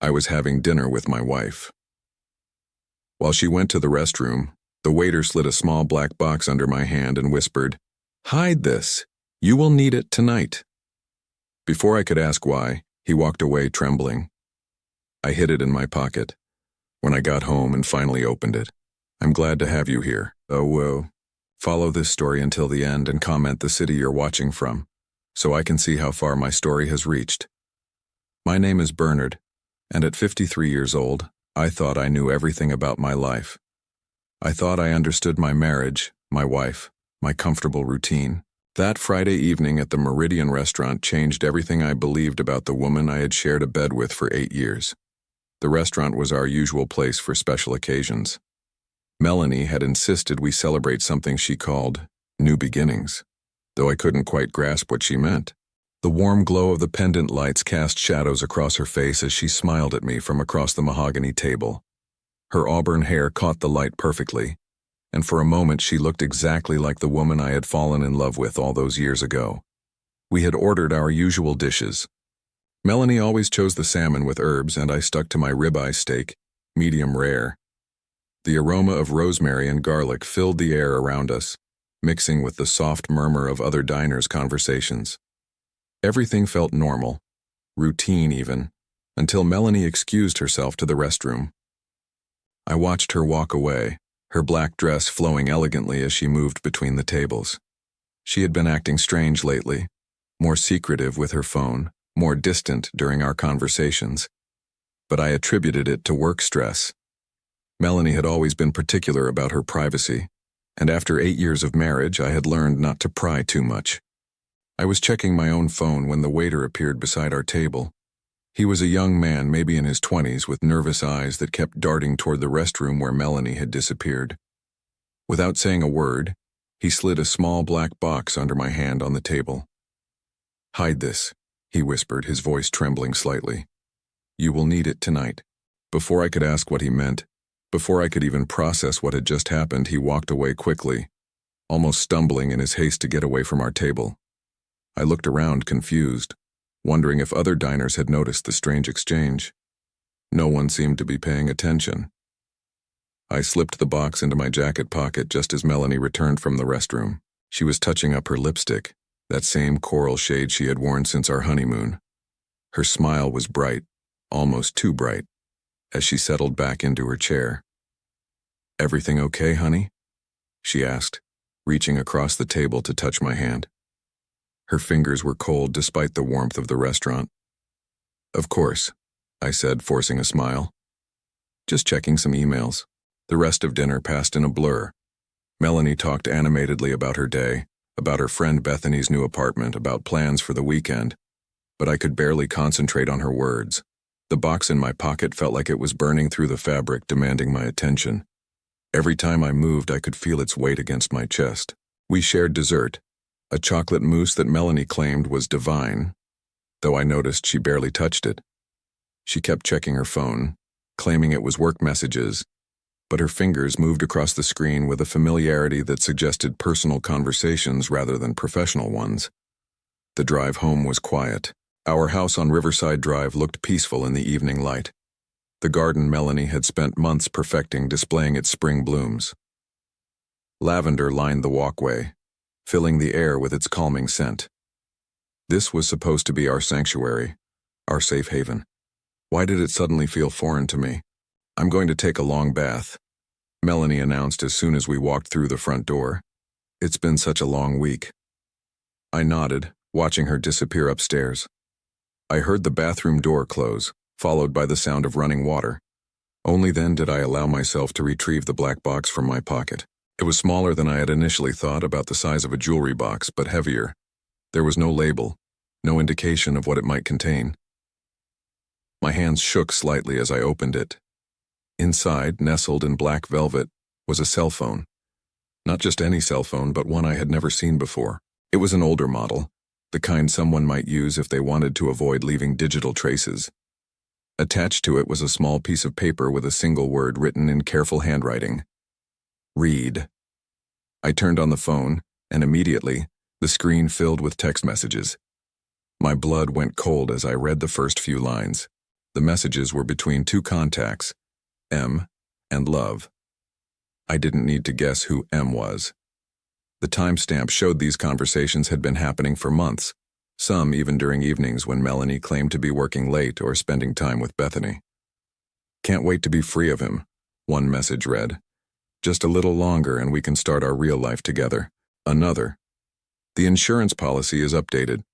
I was having dinner with my wife. While she went to the restroom, the waiter slid a small black box under my hand and whispered, "Hide this. You will need it tonight." Before I could ask why, he walked away trembling. I hid it in my pocket. When I got home and finally opened it, "I'm glad to have you here. Follow this story until the end and comment the city you're watching from, so I can see how far my story has reached. My name is Bernard, and at 53 years old, I thought I knew everything about my life. I thought I understood my marriage, my wife, my comfortable routine. That Friday evening at the Meridian restaurant changed everything I believed about the woman I had shared a bed with for 8 years. The restaurant was our usual place for special occasions. Melanie had insisted we celebrate something she called new beginnings, though I couldn't quite grasp what she meant. The warm glow of the pendant lights cast shadows across her face as she smiled at me from across the mahogany table. Her auburn hair caught the light perfectly, and for a moment she looked exactly like the woman I had fallen in love with all those years ago. We had ordered our usual dishes. Melanie always chose the salmon with herbs, and I stuck to my ribeye steak, medium rare. The aroma of rosemary and garlic filled the air around us, mixing with the soft murmur of other diners' conversations. Everything felt normal, routine even, until Melanie excused herself to the restroom. I watched her walk away, her black dress flowing elegantly as she moved between the tables. She had been acting strange lately, more secretive with her phone, more distant during our conversations, but I attributed it to work stress. Melanie had always been particular about her privacy, and after 8 years of marriage, I had learned not to pry too much. I was checking my own phone when the waiter appeared beside our table. He was a young man, maybe in his 20s, with nervous eyes that kept darting toward the restroom where Melanie had disappeared. Without saying a word, he slid a small black box under my hand on the table. "Hide this," he whispered, his voice trembling slightly. "You will need it tonight." Before I could ask what he meant, before I could even process what had just happened, he walked away quickly, almost stumbling in his haste to get away from our table. I looked around, confused, wondering if other diners had noticed the strange exchange. No one seemed to be paying attention. I slipped the box into my jacket pocket just as Melanie returned from the restroom. She was touching up her lipstick, that same coral shade she had worn since our honeymoon. Her smile was bright, almost too bright, as she settled back into her chair. "Everything okay, honey?" she asked, reaching across the table to touch my hand. Her fingers were cold despite the warmth of the restaurant. "Of course," I said, forcing a smile. "Just checking some emails." The rest of dinner passed in a blur. Melanie talked animatedly about her day, about her friend Bethany's new apartment, about plans for the weekend, but I could barely concentrate on her words. The box in my pocket felt like it was burning through the fabric, demanding my attention. Every time I moved, I could feel its weight against my chest. We shared dessert, a chocolate mousse that Melanie claimed was divine, though I noticed she barely touched it. She kept checking her phone, claiming it was work messages, but her fingers moved across the screen with a familiarity that suggested personal conversations rather than professional ones. The drive home was quiet. Our house on Riverside Drive looked peaceful in the evening light. The garden Melanie had spent months perfecting, displaying its spring blooms. Lavender lined the walkway, filling the air with its calming scent. This was supposed to be our sanctuary, our safe haven. Why did it suddenly feel foreign to me? "I'm going to take a long bath," Melanie announced as soon as we walked through the front door. "It's been such a long week." I nodded, watching her disappear upstairs. I heard the bathroom door close, followed by the sound of running water. Only then did I allow myself to retrieve the black box from my pocket. It was smaller than I had initially thought, about the size of a jewelry box, but heavier. There was no label, no indication of what it might contain. My hands shook slightly as I opened it. Inside, nestled in black velvet, was a cell phone. Not just any cell phone, but one I had never seen before. It was an older model, the kind someone might use if they wanted to avoid leaving digital traces. Attached to it was a small piece of paper with a single word written in careful handwriting. "Read." I turned on the phone, and immediately, the screen filled with text messages. My blood went cold as I read the first few lines. The messages were between two contacts, M and Love. I didn't need to guess who M was. The timestamp showed these conversations had been happening for months, some even during evenings when Melanie claimed to be working late or spending time with Bethany. "Can't wait to be free of him," one message read. "Just a little longer and we can start our real life together." Another, "The insurance policy is updated.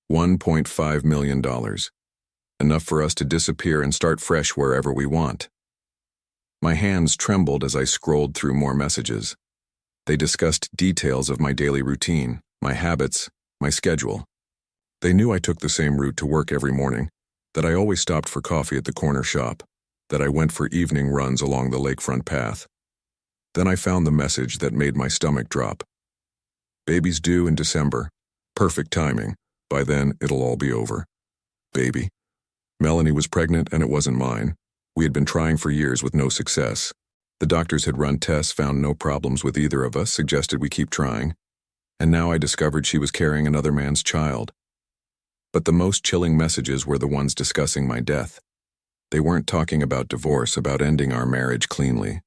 $1.5 million. Enough for us to disappear and start fresh wherever we want." My hands trembled as I scrolled through more messages. They discussed details of my daily routine, my habits, my schedule. They knew I took the same route to work every morning, that I always stopped for coffee at the corner shop, that I went for evening runs along the lakefront path. Then I found the message that made my stomach drop. "Baby's due in December. Perfect timing. By then, it'll all be over." Baby. Melanie was pregnant and it wasn't mine. We had been trying for years with no success. The doctors had run tests, found no problems with either of us, suggested we keep trying. And now I discovered she was carrying another man's child. But the most chilling messages were the ones discussing my death. They weren't talking about divorce, about ending our marriage cleanly.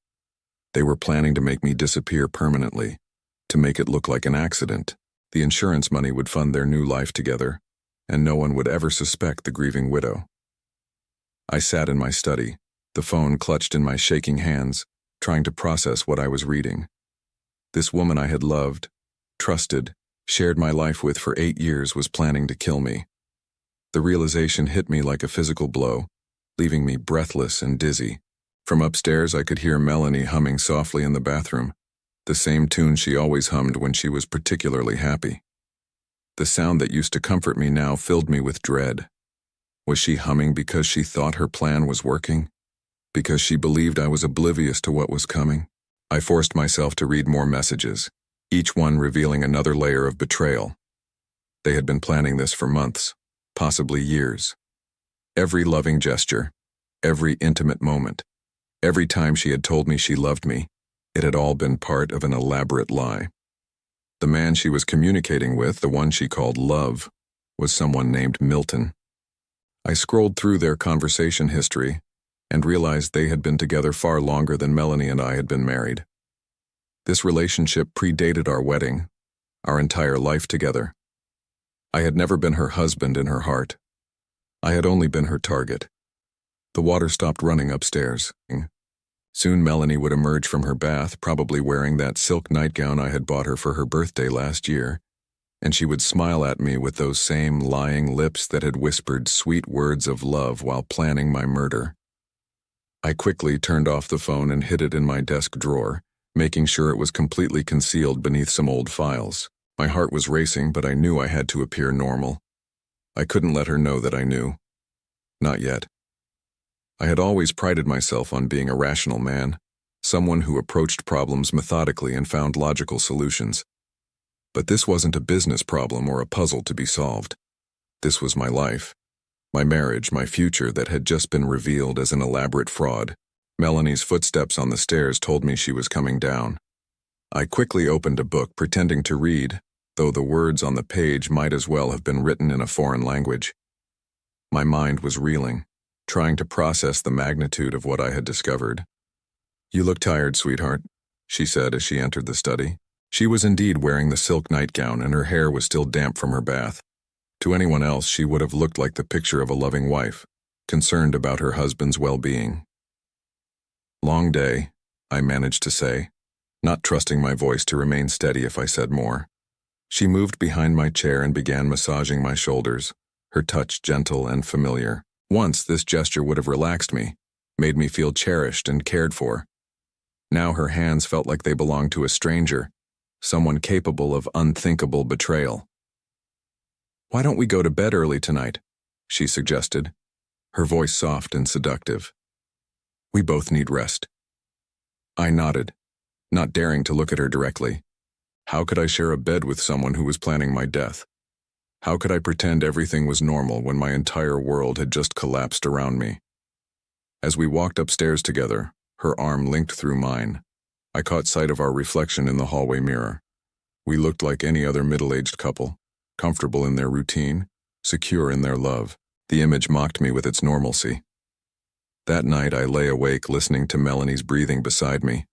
They were planning to make me disappear permanently, to make it look like an accident. The insurance money would fund their new life together, and no one would ever suspect the grieving widow. I sat in my study, the phone clutched in my shaking hands, trying to process what I was reading. This woman I had loved, trusted, shared my life with for 8 years was planning to kill me. The realization hit me like a physical blow, leaving me breathless and dizzy. From upstairs I could hear Melanie humming softly in the bathroom, the same tune she always hummed when she was particularly happy. The sound that used to comfort me now filled me with dread. Was she humming because she thought her plan was working? Because she believed I was oblivious to what was coming? I forced myself to read more messages, each one revealing another layer of betrayal. They had been planning this for months, possibly years. Every loving gesture, every intimate moment, every time she had told me she loved me, it had all been part of an elaborate lie. The man she was communicating with, the one she called Love, was someone named Milton. I scrolled through their conversation history and realized they had been together far longer than Melanie and I had been married. This relationship predated our wedding, our entire life together. I had never been her husband in her heart. I had only been her target. The water stopped running upstairs. Soon Melanie would emerge from her bath, probably wearing that silk nightgown I had bought her for her birthday last year, and she would smile at me with those same lying lips that had whispered sweet words of love while planning my murder. I quickly turned off the phone and hid it in my desk drawer, making sure it was completely concealed beneath some old files. My heart was racing, but I knew I had to appear normal. I couldn't let her know that I knew. Not yet. I had always prided myself on being a rational man, someone who approached problems methodically and found logical solutions. But this wasn't a business problem or a puzzle to be solved. This was my life, my marriage, my future that had just been revealed as an elaborate fraud. Melanie's footsteps on the stairs told me she was coming down. I quickly opened a book, pretending to read, though the words on the page might as well have been written in a foreign language. My mind was reeling, trying to process the magnitude of what I had discovered. "You look tired, sweetheart," she said as she entered the study. She was indeed wearing the silk nightgown, and her hair was still damp from her bath. To anyone else, she would have looked like the picture of a loving wife, concerned about her husband's well-being. "Long day," I managed to say, not trusting my voice to remain steady if I said more. She moved behind my chair and began massaging my shoulders, her touch gentle and familiar. Once this gesture would have relaxed me, made me feel cherished and cared for. Now her hands felt like they belonged to a stranger, someone capable of unthinkable betrayal. "Why don't we go to bed early tonight?" she suggested, her voice soft and seductive. "We both need rest." I nodded, not daring to look at her directly. How could I share a bed with someone who was planning my death? How could I pretend everything was normal when my entire world had just collapsed around me? As we walked upstairs together, her arm linked through mine, I caught sight of our reflection in the hallway mirror. We looked like any other middle-aged couple, comfortable in their routine, secure in their love. The image mocked me with its normalcy. That night I lay awake listening to Melanie's breathing beside me.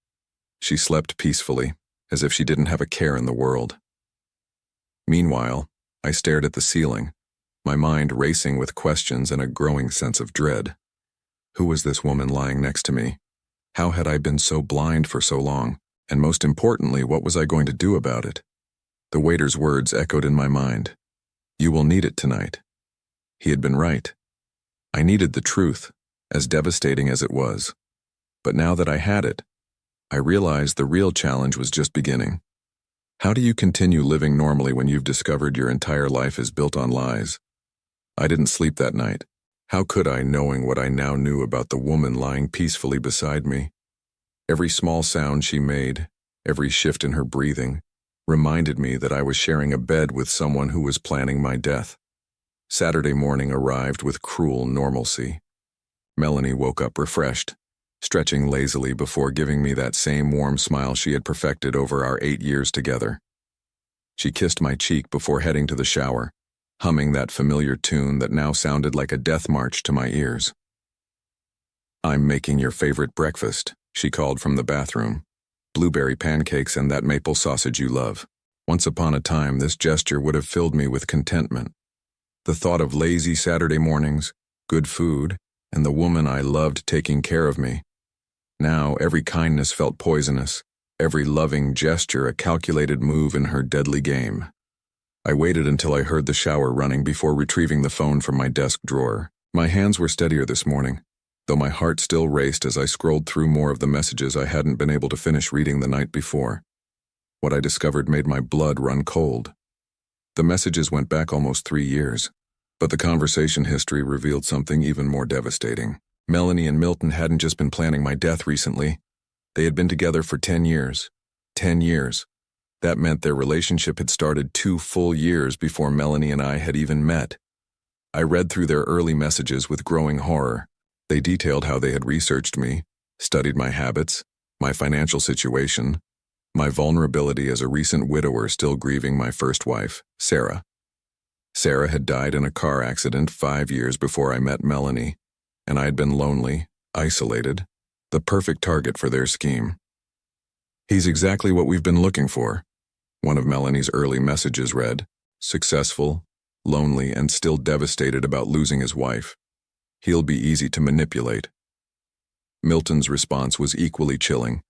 She slept peacefully, as if she didn't have a care in the world. Meanwhile, I stared at the ceiling, my mind racing with questions and a growing sense of dread. Who was this woman lying next to me? How had I been so blind for so long? And most importantly, what was I going to do about it? The waiter's words echoed in my mind. You will need it tonight. He had been right. I needed the truth, as devastating as it was. But now that I had it, I realized the real challenge was just beginning. How do you continue living normally when you've discovered your entire life is built on lies? I didn't sleep that night. How could I, knowing what I now knew about the woman lying peacefully beside me? Every small sound she made, every shift in her breathing, reminded me that I was sharing a bed with someone who was planning my death. Saturday morning arrived with cruel normalcy. Melanie woke up refreshed, stretching lazily before giving me that same warm smile she had perfected over our 8 years together. She kissed my cheek before heading to the shower, humming that familiar tune that now sounded like a death march to my ears. I'm making your favorite breakfast, she called from the bathroom. Blueberry pancakes and that maple sausage you love. Once upon a time, this gesture would have filled me with contentment. The thought of lazy Saturday mornings, good food, and the woman I loved taking care of me. Now, every kindness felt poisonous, every loving gesture a calculated move in her deadly game. I waited until I heard the shower running before retrieving the phone from my desk drawer. My hands were steadier this morning, though my heart still raced as I scrolled through more of the messages I hadn't been able to finish reading the night before. What I discovered made my blood run cold. The messages went back almost 3 years, but the conversation history revealed something even more devastating. Melanie and Milton hadn't just been planning my death recently. They had been together for 10 years. 10 years. That meant their relationship had started 2 full years before Melanie and I had even met. I read through their early messages with growing horror. They detailed how they had researched me, studied my habits, my financial situation, my vulnerability as a recent widower still grieving my first wife, Sarah. Sarah had died in a car accident 5 years before I met Melanie, and I had been lonely, isolated, the perfect target for their scheme. He's exactly what we've been looking for. One of Melanie's early messages read, successful, lonely, and still devastated about losing his wife. He'll be easy to manipulate. Milton's response was equally chilling.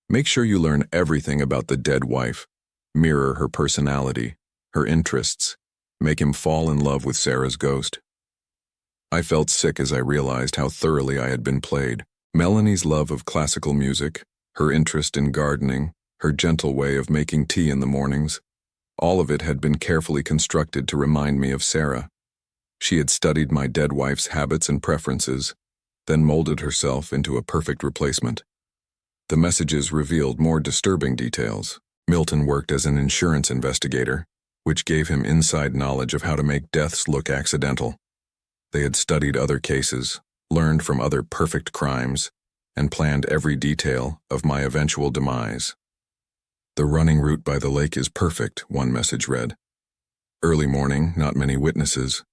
Make sure you learn everything about the dead wife. Mirror her personality, her interests. Make him fall in love with Sarah's ghost. I felt sick as I realized how thoroughly I had been played. Melanie's love of classical music, her interest in gardening, her gentle way of making tea in the mornings, all of it had been carefully constructed to remind me of Sarah. She had studied my dead wife's habits and preferences, then molded herself into a perfect replacement. The messages revealed more disturbing details. Milton worked as an insurance investigator, which gave him inside knowledge of how to make deaths look accidental. They had studied other cases, learned from other perfect crimes, and planned every detail of my eventual demise. The running route by the lake is perfect, one message read. Early morning, not many witnesses.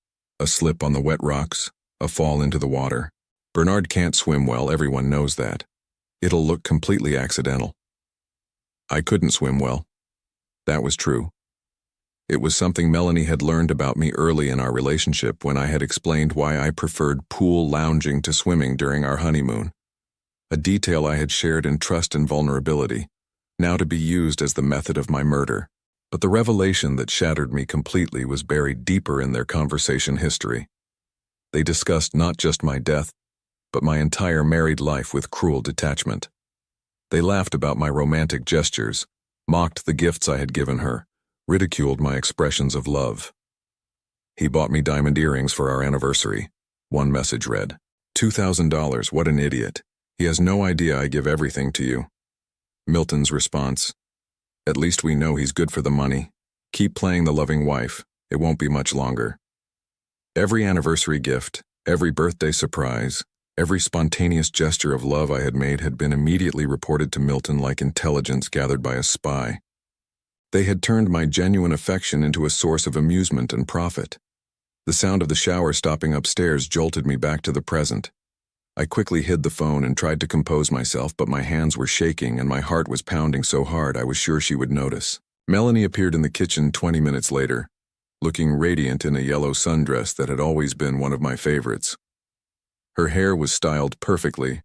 A slip on the wet rocks, a fall into the water. Bernard can't swim well, everyone knows that. It'll look completely accidental. I couldn't swim well. That was true. It was something Melanie had learned about me early in our relationship when I had explained why I preferred pool lounging to swimming during our honeymoon. A detail I had shared in trust and vulnerability, now to be used as the method of my murder. But the revelation that shattered me completely was buried deeper in their conversation history. They discussed not just my death, but my entire married life with cruel detachment. They laughed about my romantic gestures, mocked the gifts I had given her, ridiculed my expressions of love. He bought me diamond earrings for our anniversary, one message read. $2,000, what an idiot. He has no idea I give everything to you. Milton's response, at least we know he's good for the money. Keep playing the loving wife, it won't be much longer. Every anniversary gift, every birthday surprise, every spontaneous gesture of love I had made had been immediately reported to Milton like intelligence gathered by a spy. They had turned my genuine affection into a source of amusement and profit. The sound of the shower stopping upstairs jolted me back to the present. I quickly hid the phone and tried to compose myself, but my hands were shaking and my heart was pounding so hard I was sure she would notice. Melanie appeared in the kitchen 20 minutes later, looking radiant in a yellow sundress that had always been one of my favorites. Her hair was styled perfectly,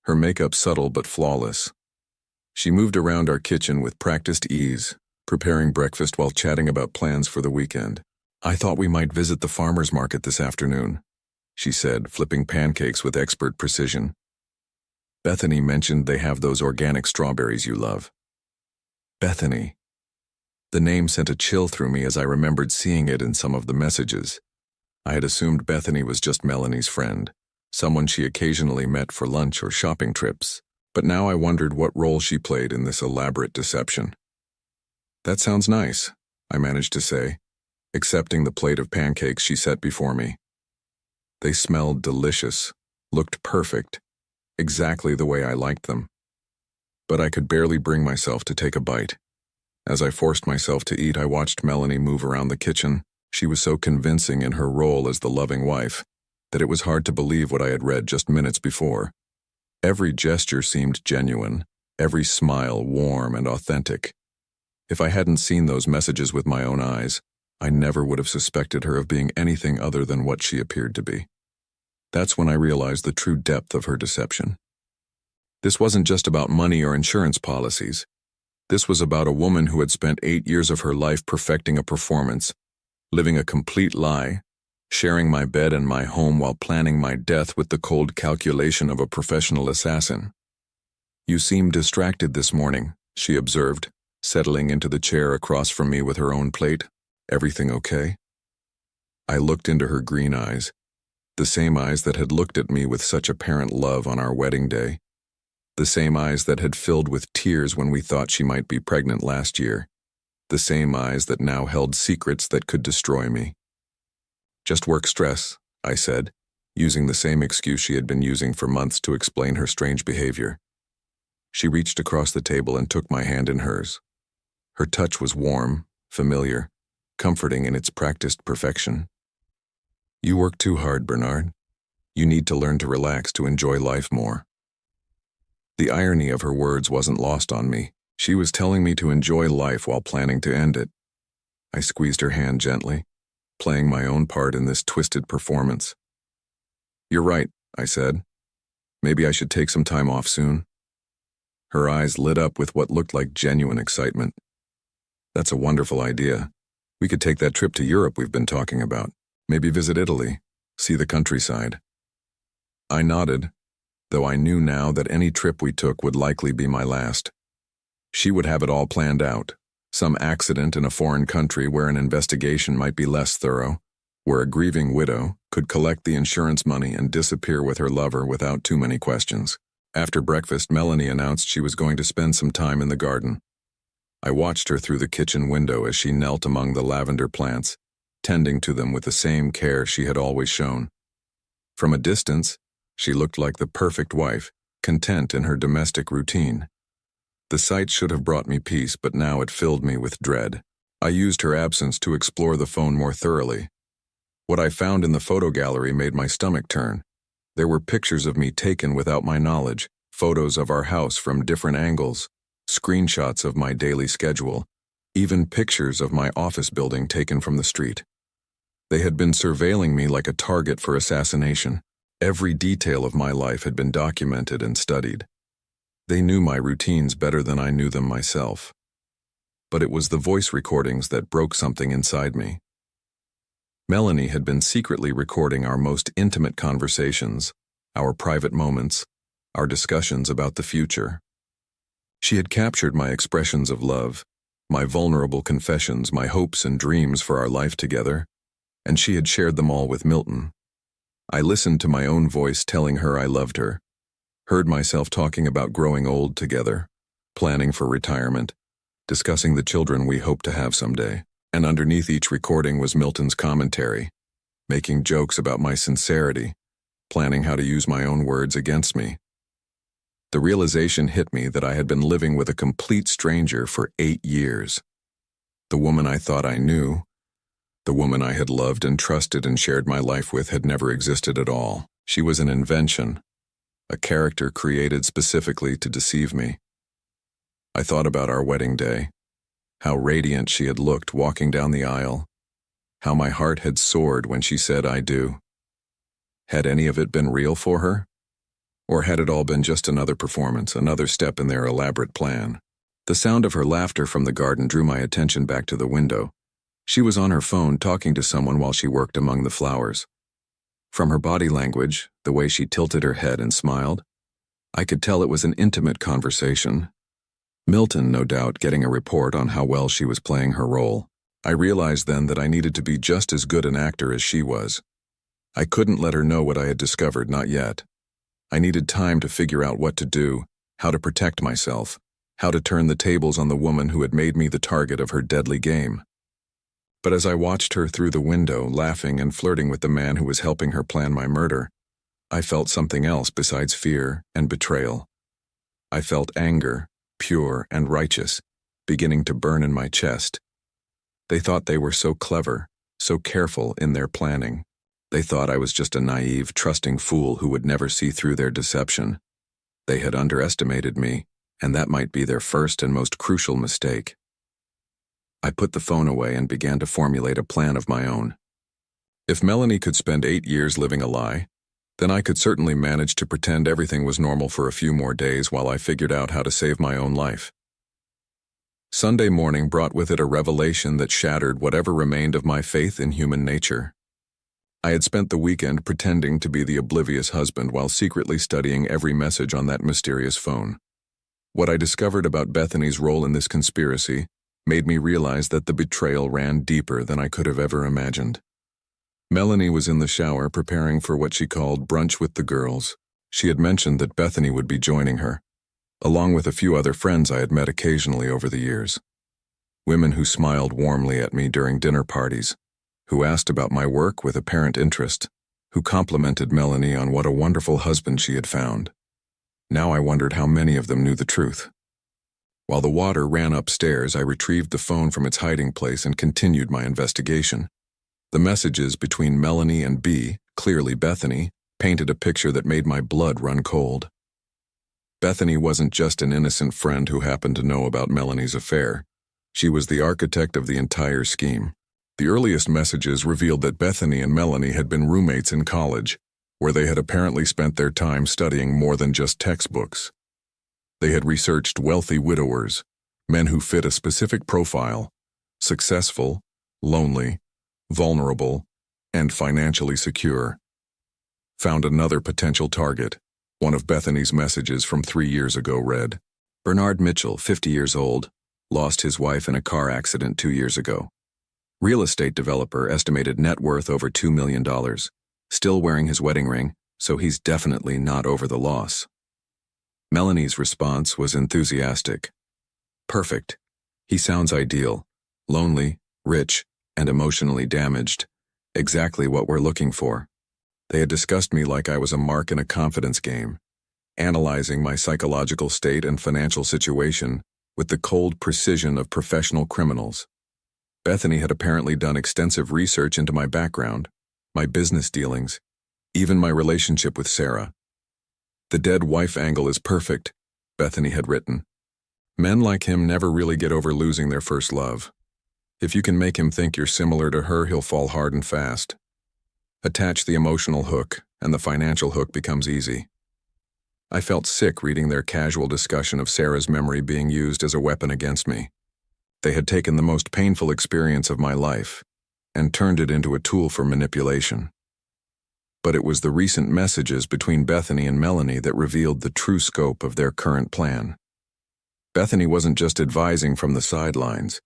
her makeup subtle but flawless. She moved around our kitchen with practiced ease, preparing breakfast while chatting about plans for the weekend. "I thought we might visit the farmer's market this afternoon," she said, flipping pancakes with expert precision. "Bethany mentioned they have those organic strawberries you love." Bethany. The name sent a chill through me as I remembered seeing it in some of the messages. I had assumed Bethany was just Melanie's friend, someone she occasionally met for lunch or shopping trips, but now I wondered what role she played in this elaborate deception. "That sounds nice," I managed to say, accepting the plate of pancakes she set before me. They smelled delicious, looked perfect, exactly the way I liked them. But I could barely bring myself to take a bite. As I forced myself to eat, I watched Melanie move around the kitchen. She was so convincing in her role as the loving wife that it was hard to believe what I had read just minutes before. Every gesture seemed genuine, every smile warm and authentic. If I hadn't seen those messages with my own eyes, I never would have suspected her of being anything other than what she appeared to be. That's when I realized the true depth of her deception. This wasn't just about money or insurance policies. This was about a woman who had spent 8 years of her life perfecting a performance, living a complete lie, sharing my bed and my home while planning my death with the cold calculation of a professional assassin. "You seem distracted this morning," she observed, settling into the chair across from me with her own plate. "Everything okay?" I looked into her green eyes, the same eyes that had looked at me with such apparent love on our wedding day. The same eyes that had filled with tears when we thought she might be pregnant last year. The same eyes that now held secrets that could destroy me. "Just work stress," I said, using the same excuse she had been using for months to explain her strange behavior. She reached across the table and took my hand in hers. Her touch was warm, familiar, comforting in its practiced perfection. "You work too hard, Bernard. You need to learn to relax to enjoy life more." The irony of her words wasn't lost on me. She was telling me to enjoy life while planning to end it. I squeezed her hand gently, playing my own part in this twisted performance. "You're right," I said. "Maybe I should take some time off soon." Her eyes lit up with what looked like genuine excitement. "That's a wonderful idea. We could take that trip to Europe we've been talking about. Maybe visit Italy, see the countryside." I nodded, though I knew now that any trip we took would likely be my last. She would have it all planned out. Some accident in a foreign country where an investigation might be less thorough, where a grieving widow could collect the insurance money and disappear with her lover without too many questions. After breakfast, Melanie announced she was going to spend some time in the garden. I watched her through the kitchen window as she knelt among the lavender plants, tending to them with the same care she had always shown. From a distance, she looked like the perfect wife, content in her domestic routine. The sight should have brought me peace, but now it filled me with dread. I used her absence to explore the phone more thoroughly. What I found in the photo gallery made my stomach turn. There were pictures of me taken without my knowledge, photos of our house from different angles, screenshots of my daily schedule, even pictures of my office building taken from the street. They had been surveilling me like a target for assassination. Every detail of my life had been documented and studied. They knew my routines better than I knew them myself. But it was the voice recordings that broke something inside me. Melanie had been secretly recording our most intimate conversations, our private moments, our discussions about the future. She had captured my expressions of love, my vulnerable confessions, my hopes and dreams for our life together, and she had shared them all with Milton. I listened to my own voice telling her I loved her, heard myself talking about growing old together, planning for retirement, discussing the children we hoped to have someday. And underneath each recording was Milton's commentary, making jokes about my sincerity, planning how to use my own words against me. The realization hit me that I had been living with a complete stranger for 8 years. The woman I thought I knew, the woman I had loved and trusted and shared my life with, had never existed at all. She was an invention, a character created specifically to deceive me. I thought about our wedding day, how radiant she had looked walking down the aisle, how my heart had soared when she said "I do." Had any of it been real for her? Or had it all been just another performance, another step in their elaborate plan? The sound of her laughter from the garden drew my attention back to the window. She was on her phone talking to someone while she worked among the flowers. From her body language, the way she tilted her head and smiled, I could tell it was an intimate conversation. Milton, no doubt, getting a report on how well she was playing her role. I realized then that I needed to be just as good an actor as she was. I couldn't let her know what I had discovered, not yet. I needed time to figure out what to do, how to protect myself, how to turn the tables on the woman who had made me the target of her deadly game. But as I watched her through the window, laughing and flirting with the man who was helping her plan my murder, I felt something else besides fear and betrayal. I felt anger, pure and righteous, beginning to burn in my chest. They thought they were so clever, so careful in their planning. They thought I was just a naive, trusting fool who would never see through their deception. They had underestimated me, and that might be their first and most crucial mistake. I put the phone away and began to formulate a plan of my own. If Melanie could spend 8 years living a lie, then I could certainly manage to pretend everything was normal for a few more days while I figured out how to save my own life. Sunday morning brought with it a revelation that shattered whatever remained of my faith in human nature. I had spent the weekend pretending to be the oblivious husband while secretly studying every message on that mysterious phone. What I discovered about Bethany's role in this conspiracy made me realize that the betrayal ran deeper than I could have ever imagined. Melanie was in the shower preparing for what she called brunch with the girls. She had mentioned that Bethany would be joining her, along with a few other friends I had met occasionally over the years. Women who smiled warmly at me during dinner parties, who asked about my work with apparent interest, who complimented Melanie on what a wonderful husband she had found. Now I wondered how many of them knew the truth. While the water ran upstairs, I retrieved the phone from its hiding place and continued my investigation. The messages between Melanie and B, clearly Bethany, painted a picture that made my blood run cold. Bethany wasn't just an innocent friend who happened to know about Melanie's affair. She was the architect of the entire scheme. The earliest messages revealed that Bethany and Melanie had been roommates in college, where they had apparently spent their time studying more than just textbooks. They had researched wealthy widowers, men who fit a specific profile: successful, lonely, vulnerable, and financially secure. Found another potential target. One of Bethany's messages from 3 years ago read, "Bernard Mitchell, 50 years old, lost his wife in a car accident 2 years ago. Real estate developer estimated net worth over $2 million. Still wearing his wedding ring, so he's definitely not over the loss." Melanie's response was enthusiastic. "Perfect. He sounds ideal. Lonely, rich, and emotionally damaged. Exactly what we're looking for." They had discussed me like I was a mark in a confidence game, analyzing my psychological state and financial situation with the cold precision of professional criminals. Bethany had apparently done extensive research into my background, my business dealings, even my relationship with Sarah. "The dead wife angle is perfect," Bethany had written. "Men like him never really get over losing their first love. If you can make him think you're similar to her, he'll fall hard and fast. Attach the emotional hook, and the financial hook becomes easy." I felt sick reading their casual discussion of Sarah's memory being used as a weapon against me. They had taken the most painful experience of my life and turned it into a tool for manipulation. But it was the recent messages between Bethany and Melanie that revealed the true scope of their current plan. Bethany wasn't just advising from the sidelines.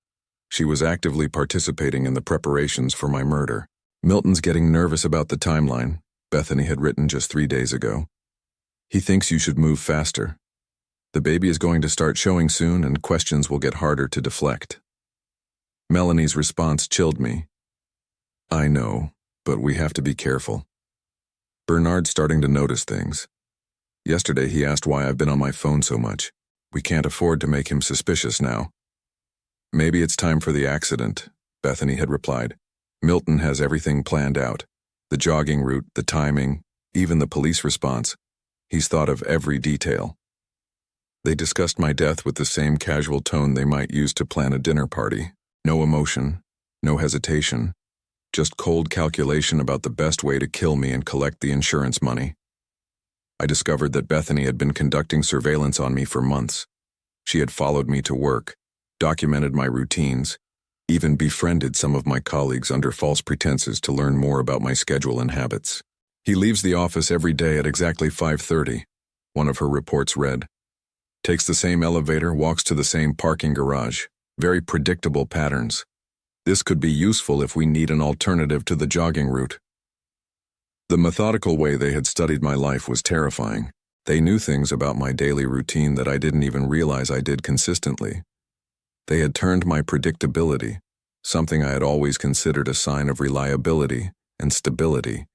She was actively participating in the preparations for my murder. "Milton's getting nervous about the timeline," Bethany had written just 3 days ago. "He thinks you should move faster. The baby is going to start showing soon, and questions will get harder to deflect." Melanie's response chilled me. "I know, but we have to be careful. Bernard's starting to notice things. Yesterday he asked why I've been on my phone so much. We can't afford to make him suspicious now." "Maybe it's time for the accident," Bethany had replied. "Milton has everything planned out. The jogging route, the timing, even the police response. He's thought of every detail. They discussed my death with the same casual tone they might use to plan a dinner party. No emotion, no hesitation, just cold calculation about the best way to kill me and collect the insurance money. I discovered that Bethany had been conducting surveillance on me for months. She had followed me to work, documented my routines, even befriended some of my colleagues under false pretenses to learn more about my schedule and habits. He leaves the office every day at exactly 5:30, one of her reports read. Takes the same elevator, walks to the same parking garage. Very predictable patterns. This could be useful if we need an alternative to the jogging route. The methodical way they had studied my life was terrifying. They knew things about my daily routine that I didn't even realize I did consistently. They had turned my predictability, something I had always considered a sign of reliability and stability,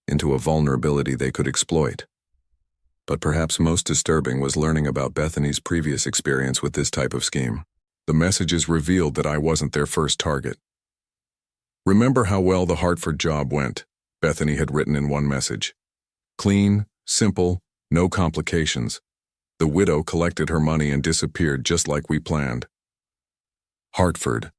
into a vulnerability they could exploit. But perhaps most disturbing was learning about Bethany's previous experience with this type of scheme. The messages revealed that I wasn't their first target. Remember how well the Hartford job went, Bethany had written in one message. Clean, simple, no complications. The widow collected her money and disappeared just like we planned. Hartford.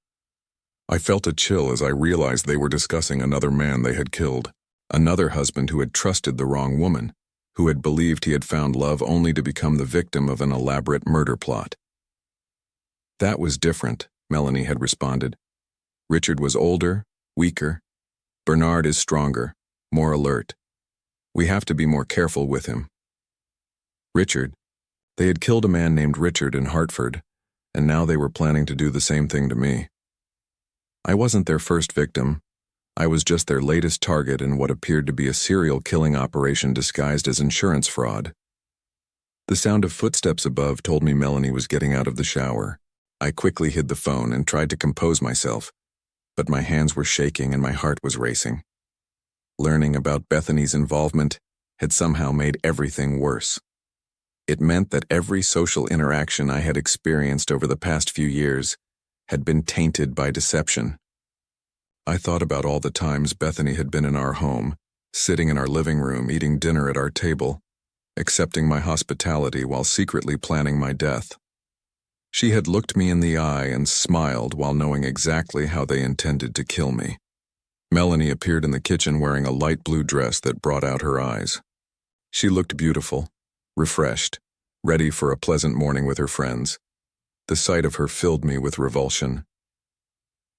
I felt a chill as I realized they were discussing another man they had killed, another husband who had trusted the wrong woman, who had believed he had found love only to become the victim of an elaborate murder plot. That was different, Melanie had responded. Richard was older, weaker. Bernard is stronger, more alert. We have to be more careful with him. Richard. They had killed a man named Richard in Hartford, and now they were planning to do the same thing to me. I wasn't their first victim. I was just their latest target in what appeared to be a serial killing operation disguised as insurance fraud. The sound of footsteps above told me Melanie was getting out of the shower. I quickly hid the phone and tried to compose myself, but my hands were shaking and my heart was racing. Learning about Bethany's involvement had somehow made everything worse. It meant that every social interaction I had experienced over the past few years had been tainted by deception. I thought about all the times Bethany had been in our home, sitting in our living room eating dinner at our table, accepting my hospitality while secretly planning my death. She had looked me in the eye and smiled while knowing exactly how they intended to kill me. Melanie appeared in the kitchen wearing a light blue dress that brought out her eyes. She looked beautiful, refreshed, ready for a pleasant morning with her friends. The sight of her filled me with revulsion.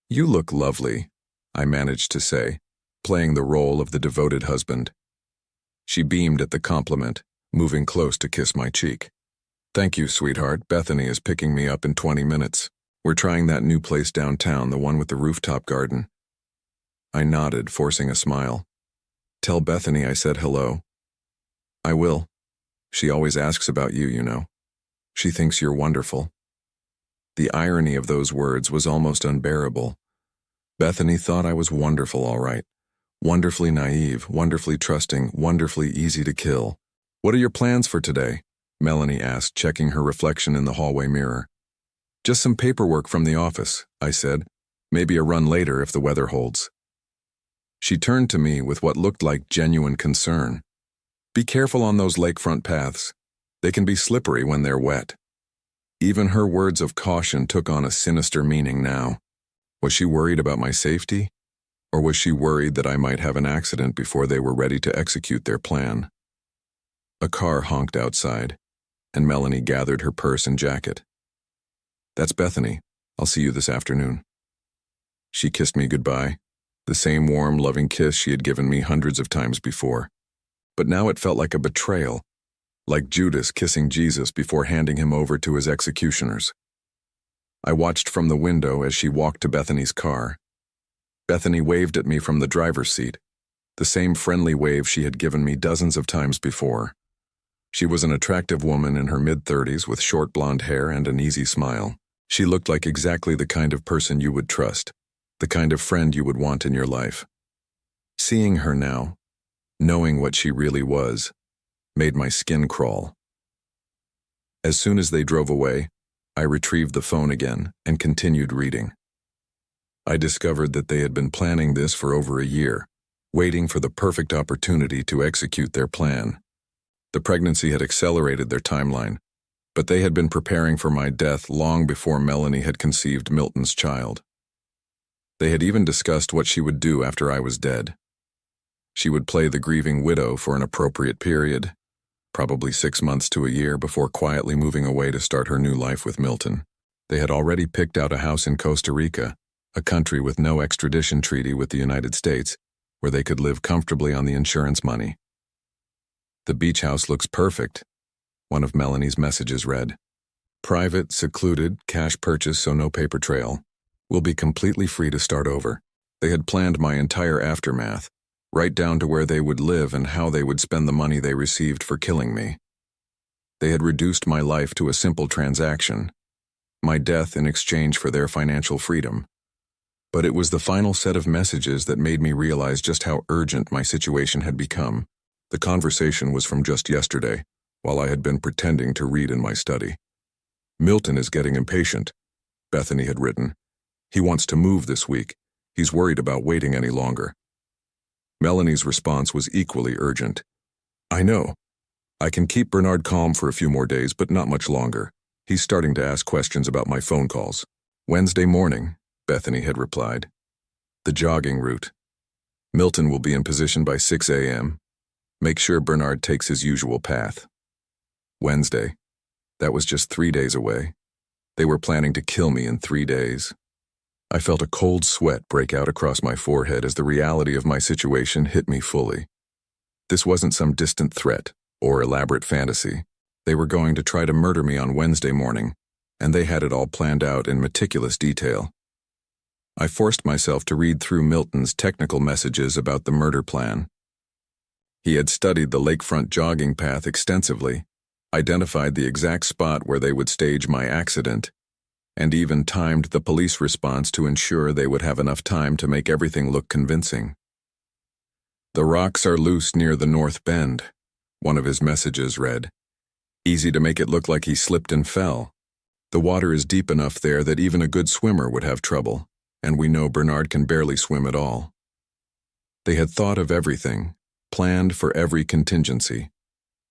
"You look lovely," I managed to say, playing the role of the devoted husband. She beamed at the compliment, moving close to kiss my cheek. "Thank you, sweetheart. Bethany is picking me up in 20 minutes. We're trying that new place downtown, the one with the rooftop garden." I nodded, forcing a smile. "Tell Bethany I said hello." "I will. She always asks about you, you know. She thinks you're wonderful." The irony of those words was almost unbearable. Bethany thought I was wonderful, all right. Wonderfully naive, wonderfully trusting, wonderfully easy to kill. "What are your plans for today?" Melanie asked, checking her reflection in the hallway mirror. "Just some paperwork from the office," I said. "Maybe a run later if the weather holds." She turned to me with what looked like genuine concern. "Be careful on those lakefront paths. They can be slippery when they're wet." Even her words of caution took on a sinister meaning now. Was she worried about my safety? Or was she worried that I might have an accident before they were ready to execute their plan? A car honked outside, and Melanie gathered her purse and jacket. "That's Bethany. I'll see you this afternoon." She kissed me goodbye, the same warm, loving kiss she had given me hundreds of times before. But now it felt like a betrayal, like Judas kissing Jesus before handing him over to his executioners. I watched from the window as she walked to Bethany's car. Bethany waved at me from the driver's seat, the same friendly wave she had given me dozens of times before. She was an attractive woman in her mid-30s with short blonde hair and an easy smile. She looked like exactly the kind of person you would trust, the kind of friend you would want in your life. Seeing her now, knowing what she really was, made my skin crawl. As soon as they drove away, I retrieved the phone again and continued reading. I discovered that they had been planning this for over a year, waiting for the perfect opportunity to execute their plan. The pregnancy had accelerated their timeline, but they had been preparing for my death long before Melanie had conceived Milton's child. They had even discussed what she would do after I was dead. She would play the grieving widow for an appropriate period, probably 6 months to a year, before quietly moving away to start her new life with Milton. They had already picked out a house in Costa Rica, a country with no extradition treaty with the United States, where they could live comfortably on the insurance money. "The beach house looks perfect," one of Melanie's messages read. "Private, secluded, cash purchase, so no paper trail. We'll be completely free to start over." They had planned my entire aftermath, right down to where they would live and how they would spend the money they received for killing me. They had reduced my life to a simple transaction, my death in exchange for their financial freedom. But it was the final set of messages that made me realize just how urgent my situation had become. The conversation was from just yesterday, while I had been pretending to read in my study. "Milton is getting impatient," Bethany had written. "He wants to move this week. He's worried about waiting any longer." Melanie's response was equally urgent. "I know. I can keep Bernard calm for a few more days, but not much longer. He's starting to ask questions about my phone calls." "Wednesday morning," Bethany had replied. "The jogging route. Milton will be in position by 6 a.m. Make sure Bernard takes his usual path." Wednesday. That was just 3 days away. They were planning to kill me in 3 days. I felt a cold sweat break out across my forehead as the reality of my situation hit me fully. This wasn't some distant threat or elaborate fantasy. They were going to try to murder me on Wednesday morning, and they had it all planned out in meticulous detail. I forced myself to read through Milton's technical messages about the murder plan. He had studied the lakefront jogging path extensively, identified the exact spot where they would stage my accident, and even timed the police response to ensure they would have enough time to make everything look convincing. "The rocks are loose near the North Bend," one of his messages read. "Easy to make it look like he slipped and fell. The water is deep enough there that even a good swimmer would have trouble, and we know Bernard can barely swim at all." They had thought of everything, planned for every contingency.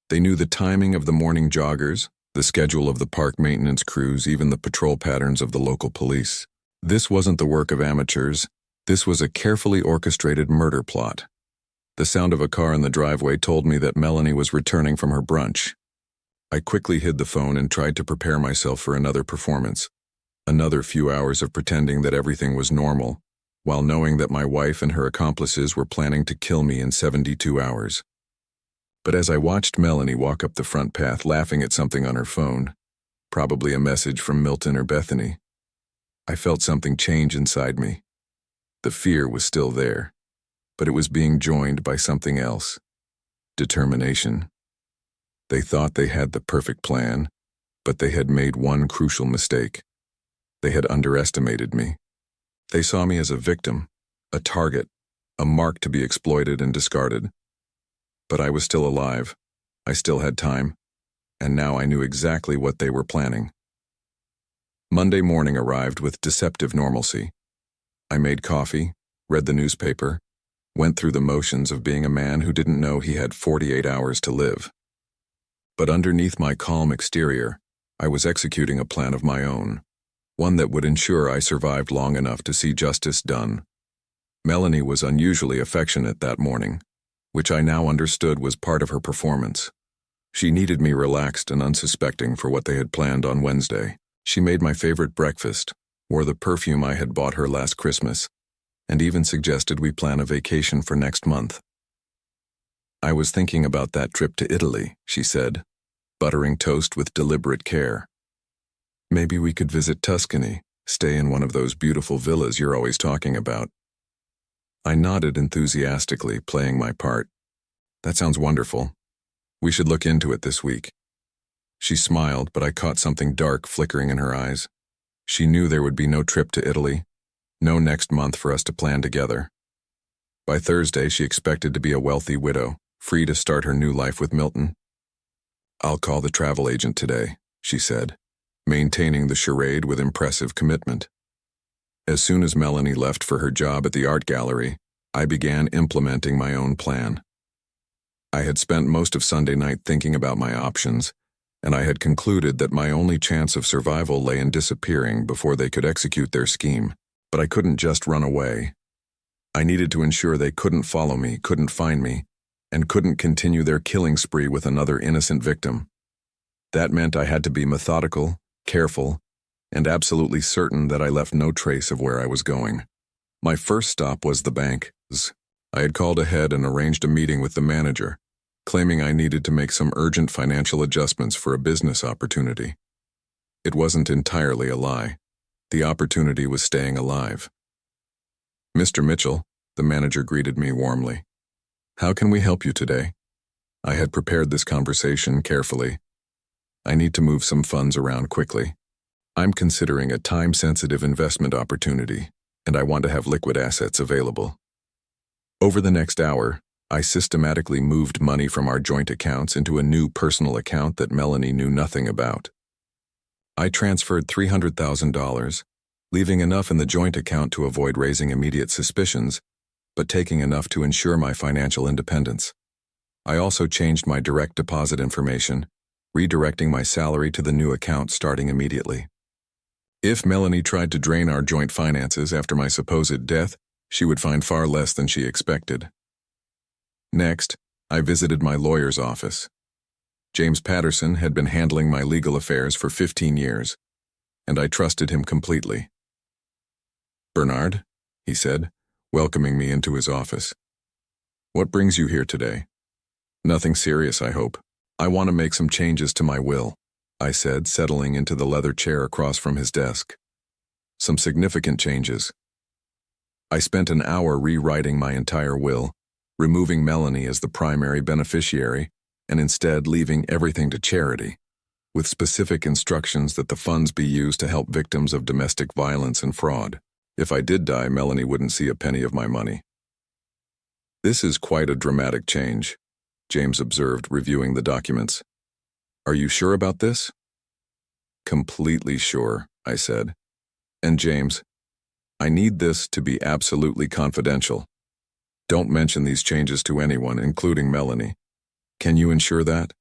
They knew the timing of the morning joggers, the schedule of the park maintenance crews, even the patrol patterns of the local police. This wasn't the work of amateurs. This was a carefully orchestrated murder plot. The sound of a car in the driveway told me that Melanie was returning from her brunch. I quickly hid the phone and tried to prepare myself for another performance. Another few hours of pretending that everything was normal, while knowing that my wife and her accomplices were planning to kill me in 72 hours. But as I watched Melanie walk up the front path laughing at something on her phone, probably a message from Milton or Bethany, I felt something change inside me. The fear was still there, but it was being joined by something else: determination. They thought they had the perfect plan, but they had made one crucial mistake. They had underestimated me. They saw me as a victim, a target, a mark to be exploited and discarded. But I was still alive. I still had time, and now I knew exactly what they were planning. Monday morning arrived with deceptive normalcy. I made coffee, read the newspaper, went through the motions of being a man who didn't know he had 48 hours to live. But underneath my calm exterior, I was executing a plan of my own, one that would ensure I survived long enough to see justice done. Melanie was unusually affectionate that morning, which I now understood was part of her performance. She needed me relaxed and unsuspecting for what they had planned on Wednesday. She made my favorite breakfast, wore the perfume I had bought her last Christmas, and even suggested we plan a vacation for next month. "I was thinking about that trip to Italy," she said, buttering toast with deliberate care. "Maybe we could visit Tuscany, stay in one of those beautiful villas you're always talking about." I nodded enthusiastically, playing my part. "That sounds wonderful. We should look into it this week." She smiled, but I caught something dark flickering in her eyes. She knew there would be no trip to Italy, no next month for us to plan together. By Thursday, she expected to be a wealthy widow, free to start her new life with Milton. "I'll call the travel agent today," she said, maintaining the charade with impressive commitment. As soon as Melanie left for her job at the art gallery, I began implementing my own plan. I had spent most of Sunday night thinking about my options, and I had concluded that my only chance of survival lay in disappearing before they could execute their scheme. But I couldn't just run away. I needed to ensure they couldn't follow me, couldn't find me, and couldn't continue their killing spree with another innocent victim. That meant I had to be methodical, careful, and absolutely certain that I left no trace of where I was going. My first stop was the bank. I had called ahead and arranged a meeting with the manager, claiming I needed to make some urgent financial adjustments for a business opportunity. It wasn't entirely a lie. The opportunity was staying alive. "Mr. Mitchell," the manager greeted me warmly. "How can we help you today?" I had prepared this conversation carefully. "I need to move some funds around quickly. I'm considering a time-sensitive investment opportunity, and I want to have liquid assets available." Over the next hour, I systematically moved money from our joint accounts into a new personal account that Melanie knew nothing about. I transferred $300,000, leaving enough in the joint account to avoid raising immediate suspicions, but taking enough to ensure my financial independence. I also changed my direct deposit information, redirecting my salary to the new account starting immediately. If Melanie tried to drain our joint finances after my supposed death, she would find far less than she expected. Next, I visited my lawyer's office. James Patterson had been handling my legal affairs for 15 years, and I trusted him completely. "Bernard," he said, welcoming me into his office. "What brings you here today?" "Nothing serious, I hope. I want to make some changes to my will," I said, settling into the leather chair across from his desk. "Some significant changes." I spent an hour rewriting my entire will, removing Melanie as the primary beneficiary and instead leaving everything to charity, with specific instructions that the funds be used to help victims of domestic violence and fraud. If I did die, Melanie wouldn't see a penny of my money. "This is quite a dramatic change," James observed, reviewing the documents. "Are you sure about this?" "Completely sure," I said. "And James, I need this to be absolutely confidential. Don't mention these changes to anyone, including Melanie. Can you ensure that?"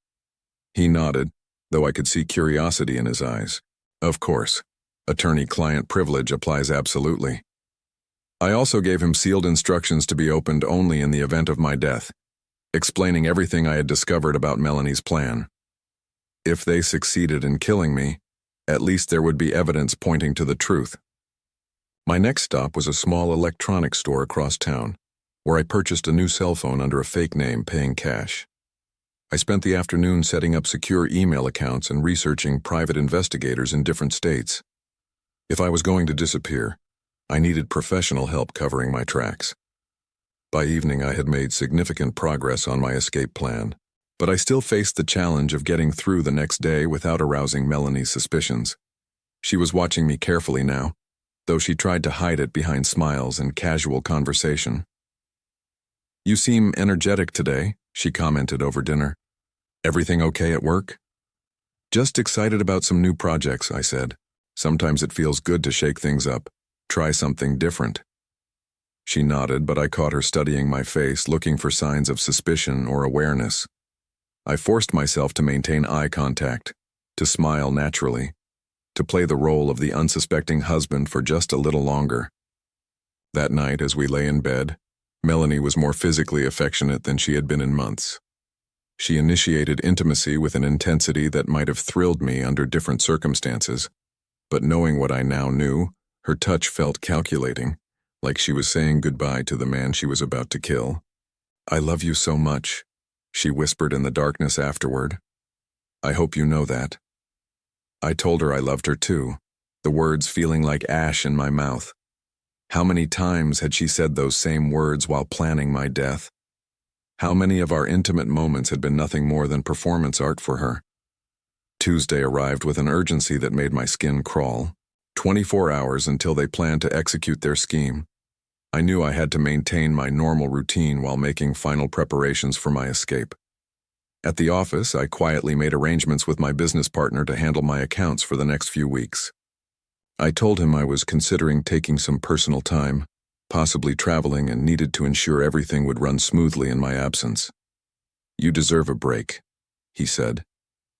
He nodded, though I could see curiosity in his eyes. "Of course. Attorney-client privilege applies absolutely." I also gave him sealed instructions to be opened only in the event of my death, explaining everything I had discovered about Melanie's plan. If they succeeded in killing me, at least there would be evidence pointing to the truth. My next stop was a small electronics store across town, where I purchased a new cell phone under a fake name, paying cash. I spent the afternoon setting up secure email accounts and researching private investigators in different states. If I was going to disappear, I needed professional help covering my tracks. By evening, I had made significant progress on my escape plan, but I still faced the challenge of getting through the next day without arousing Melanie's suspicions. She was watching me carefully now, though she tried to hide it behind smiles and casual conversation. "You seem energetic today," she commented over dinner. "Everything okay at work?" "Just excited about some new projects," I said. "Sometimes it feels good to shake things up, try something different." She nodded, but I caught her studying my face, looking for signs of suspicion or awareness. I forced myself to maintain eye contact, to smile naturally, to play the role of the unsuspecting husband for just a little longer. That night, as we lay in bed, Melanie was more physically affectionate than she had been in months. She initiated intimacy with an intensity that might have thrilled me under different circumstances, but knowing what I now knew, her touch felt calculating, like she was saying goodbye to the man she was about to kill. "I love you so much," she whispered in the darkness afterward. "I hope you know that." I told her I loved her too, the words feeling like ash in my mouth. How many times had she said those same words while planning my death? How many of our intimate moments had been nothing more than performance art for her? Tuesday arrived with an urgency that made my skin crawl. 24 hours until they planned to execute their scheme. I knew I had to maintain my normal routine while making final preparations for my escape. At the office, I quietly made arrangements with my business partner to handle my accounts for the next few weeks. I told him I was considering taking some personal time, possibly traveling, and needed to ensure everything would run smoothly in my absence. "You deserve a break," he said.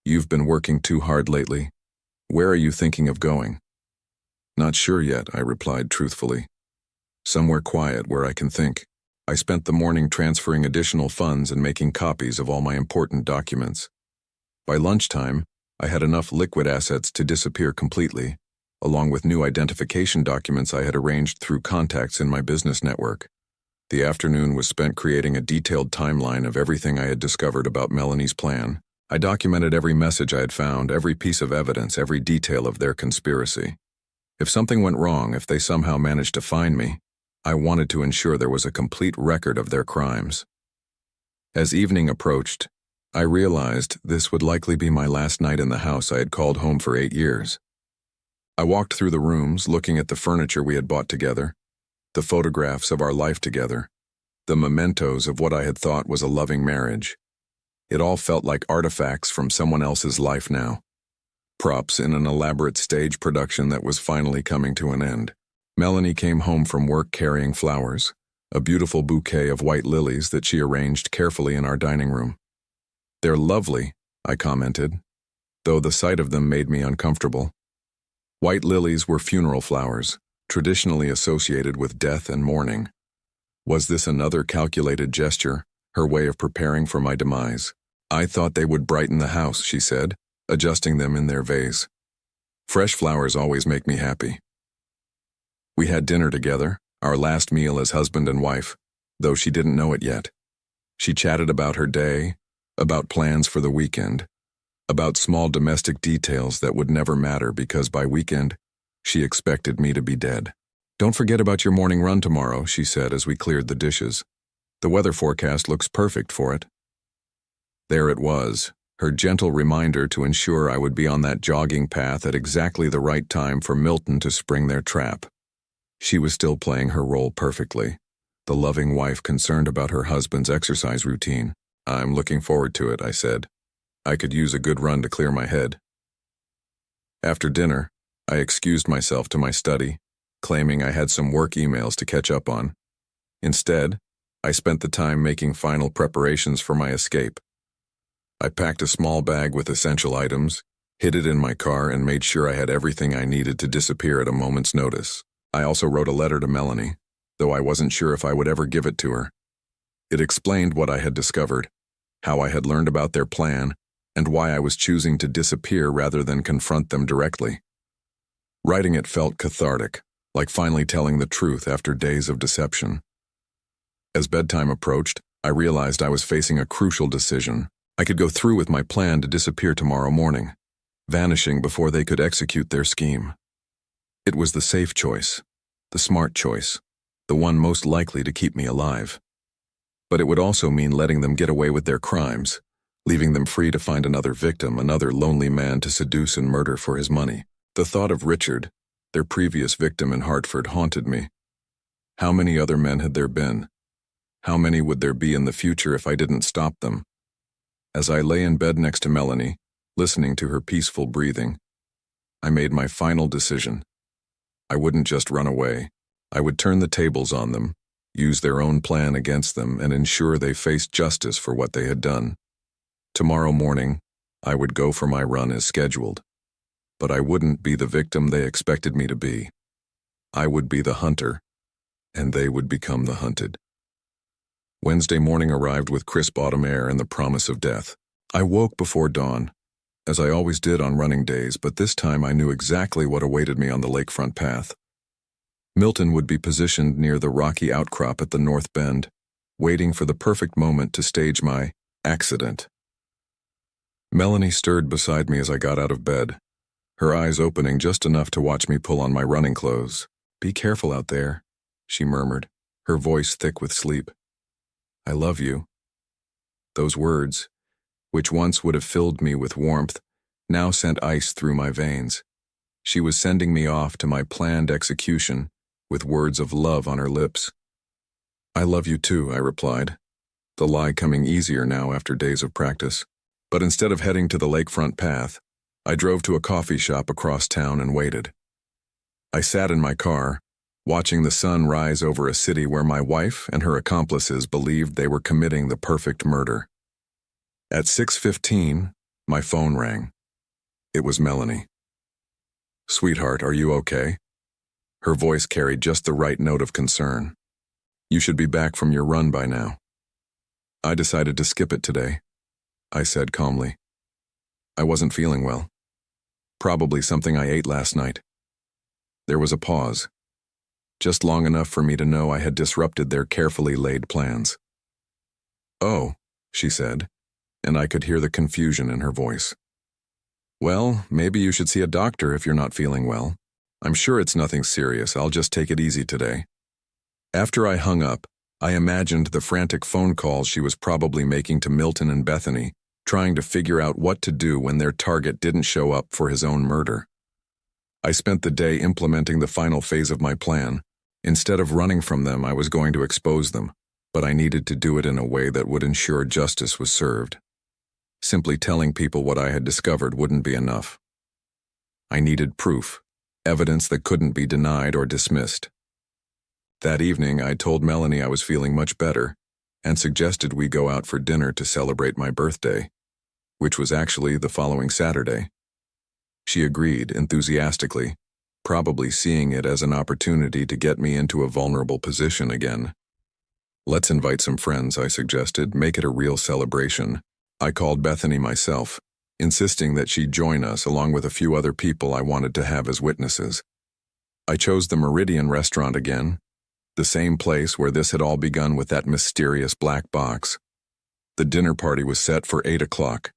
"You've been working too hard lately. Where are you thinking of going?" "Not sure yet," I replied truthfully. "Somewhere quiet where I can think." I spent the morning transferring additional funds and making copies of all my important documents. By lunchtime, I had enough liquid assets to disappear completely, along with new identification documents I had arranged through contacts in my business network. The afternoon was spent creating a detailed timeline of everything I had discovered about Melanie's plan. I documented every message I had found, every piece of evidence, every detail of their conspiracy. If something went wrong, if they somehow managed to find me, I wanted to ensure there was a complete record of their crimes. As evening approached, I realized this would likely be my last night in the house I had called home for 8 years. I walked through the rooms, looking at the furniture we had bought together, the photographs of our life together, the mementos of what I had thought was a loving marriage. It all felt like artifacts from someone else's life now. Props in an elaborate stage production that was finally coming to an end. Melanie came home from work carrying flowers, a beautiful bouquet of white lilies that she arranged carefully in our dining room. "They're lovely," I commented, though the sight of them made me uncomfortable. White lilies were funeral flowers, traditionally associated with death and mourning. Was this another calculated gesture, her way of preparing for my demise? "I thought they would brighten the house," she said, adjusting them in their vase. "Fresh flowers always make me happy." We had dinner together, our last meal as husband and wife, though she didn't know it yet. She chatted about her day, about plans for the weekend, about small domestic details that would never matter because by weekend, she expected me to be dead. "Don't forget about your morning run tomorrow," she said as we cleared the dishes. "The weather forecast looks perfect for it." There it was, her gentle reminder to ensure I would be on that jogging path at exactly the right time for Milton to spring their trap. She was still playing her role perfectly, the loving wife concerned about her husband's exercise routine. "I'm looking forward to it," I said. "I could use a good run to clear my head." After dinner, I excused myself to my study, claiming I had some work emails to catch up on. Instead, I spent the time making final preparations for my escape. I packed a small bag with essential items, hid it in my car, and made sure I had everything I needed to disappear at a moment's notice. I also wrote a letter to Melanie, though I wasn't sure if I would ever give it to her. It explained what I had discovered, how I had learned about their plan, and why I was choosing to disappear rather than confront them directly. Writing it felt cathartic, like finally telling the truth after days of deception. As bedtime approached, I realized I was facing a crucial decision. I could go through with my plan to disappear tomorrow morning, vanishing before they could execute their scheme. It was the safe choice, the smart choice, the one most likely to keep me alive. But it would also mean letting them get away with their crimes, leaving them free to find another victim, another lonely man to seduce and murder for his money. The thought of Richard, their previous victim in Hartford, haunted me. How many other men had there been? How many would there be in the future if I didn't stop them? As I lay in bed next to Melanie, listening to her peaceful breathing, I made my final decision. I wouldn't just run away. I would turn the tables on them, use their own plan against them, and ensure they faced justice for what they had done. Tomorrow morning, I would go for my run as scheduled. But I wouldn't be the victim they expected me to be. I would be the hunter, and they would become the hunted. Wednesday morning arrived with crisp autumn air and the promise of death. I woke before dawn, as I always did on running days, but this time I knew exactly what awaited me on the lakefront path. Milton would be positioned near the rocky outcrop at the north bend, waiting for the perfect moment to stage my accident. Melanie stirred beside me as I got out of bed, her eyes opening just enough to watch me pull on my running clothes. "Be careful out there," she murmured, her voice thick with sleep. "I love you." Those words, which once would have filled me with warmth, now sent ice through my veins. She was sending me off to my planned execution with words of love on her lips. "I love you too," I replied, the lie coming easier now after days of practice. But instead of heading to the lakefront path, I drove to a coffee shop across town and waited. I sat in my car, watching the sun rise over a city where my wife and her accomplices believed they were committing the perfect murder. At 6:15, my phone rang. It was Melanie. "Sweetheart, are you okay?" Her voice carried just the right note of concern. "You should be back from your run by now." "I decided to skip it today," I said calmly. "I wasn't feeling well. Probably something I ate last night." There was a pause, just long enough for me to know I had disrupted their carefully laid plans. "Oh," she said, and I could hear the confusion in her voice. "Well, maybe you should see a doctor if you're not feeling well. I'm sure it's nothing serious. I'll just take it easy today." After I hung up, I imagined the frantic phone calls she was probably making to Milton and Bethany, trying to figure out what to do when their target didn't show up for his own murder. I spent the day implementing the final phase of my plan. Instead of running from them, I was going to expose them, but I needed to do it in a way that would ensure justice was served. Simply telling people what I had discovered wouldn't be enough. I needed proof, evidence that couldn't be denied or dismissed. That evening, I told Melanie I was feeling much better and suggested we go out for dinner to celebrate my birthday, which was actually the following Saturday. She agreed enthusiastically, probably seeing it as an opportunity to get me into a vulnerable position again. "Let's invite some friends," I suggested, "make it a real celebration." I called Bethany myself, insisting that she join us along with a few other people I wanted to have as witnesses. I chose the Meridian restaurant again, the same place where this had all begun with that mysterious black box. The dinner party was set for 8 o'clock.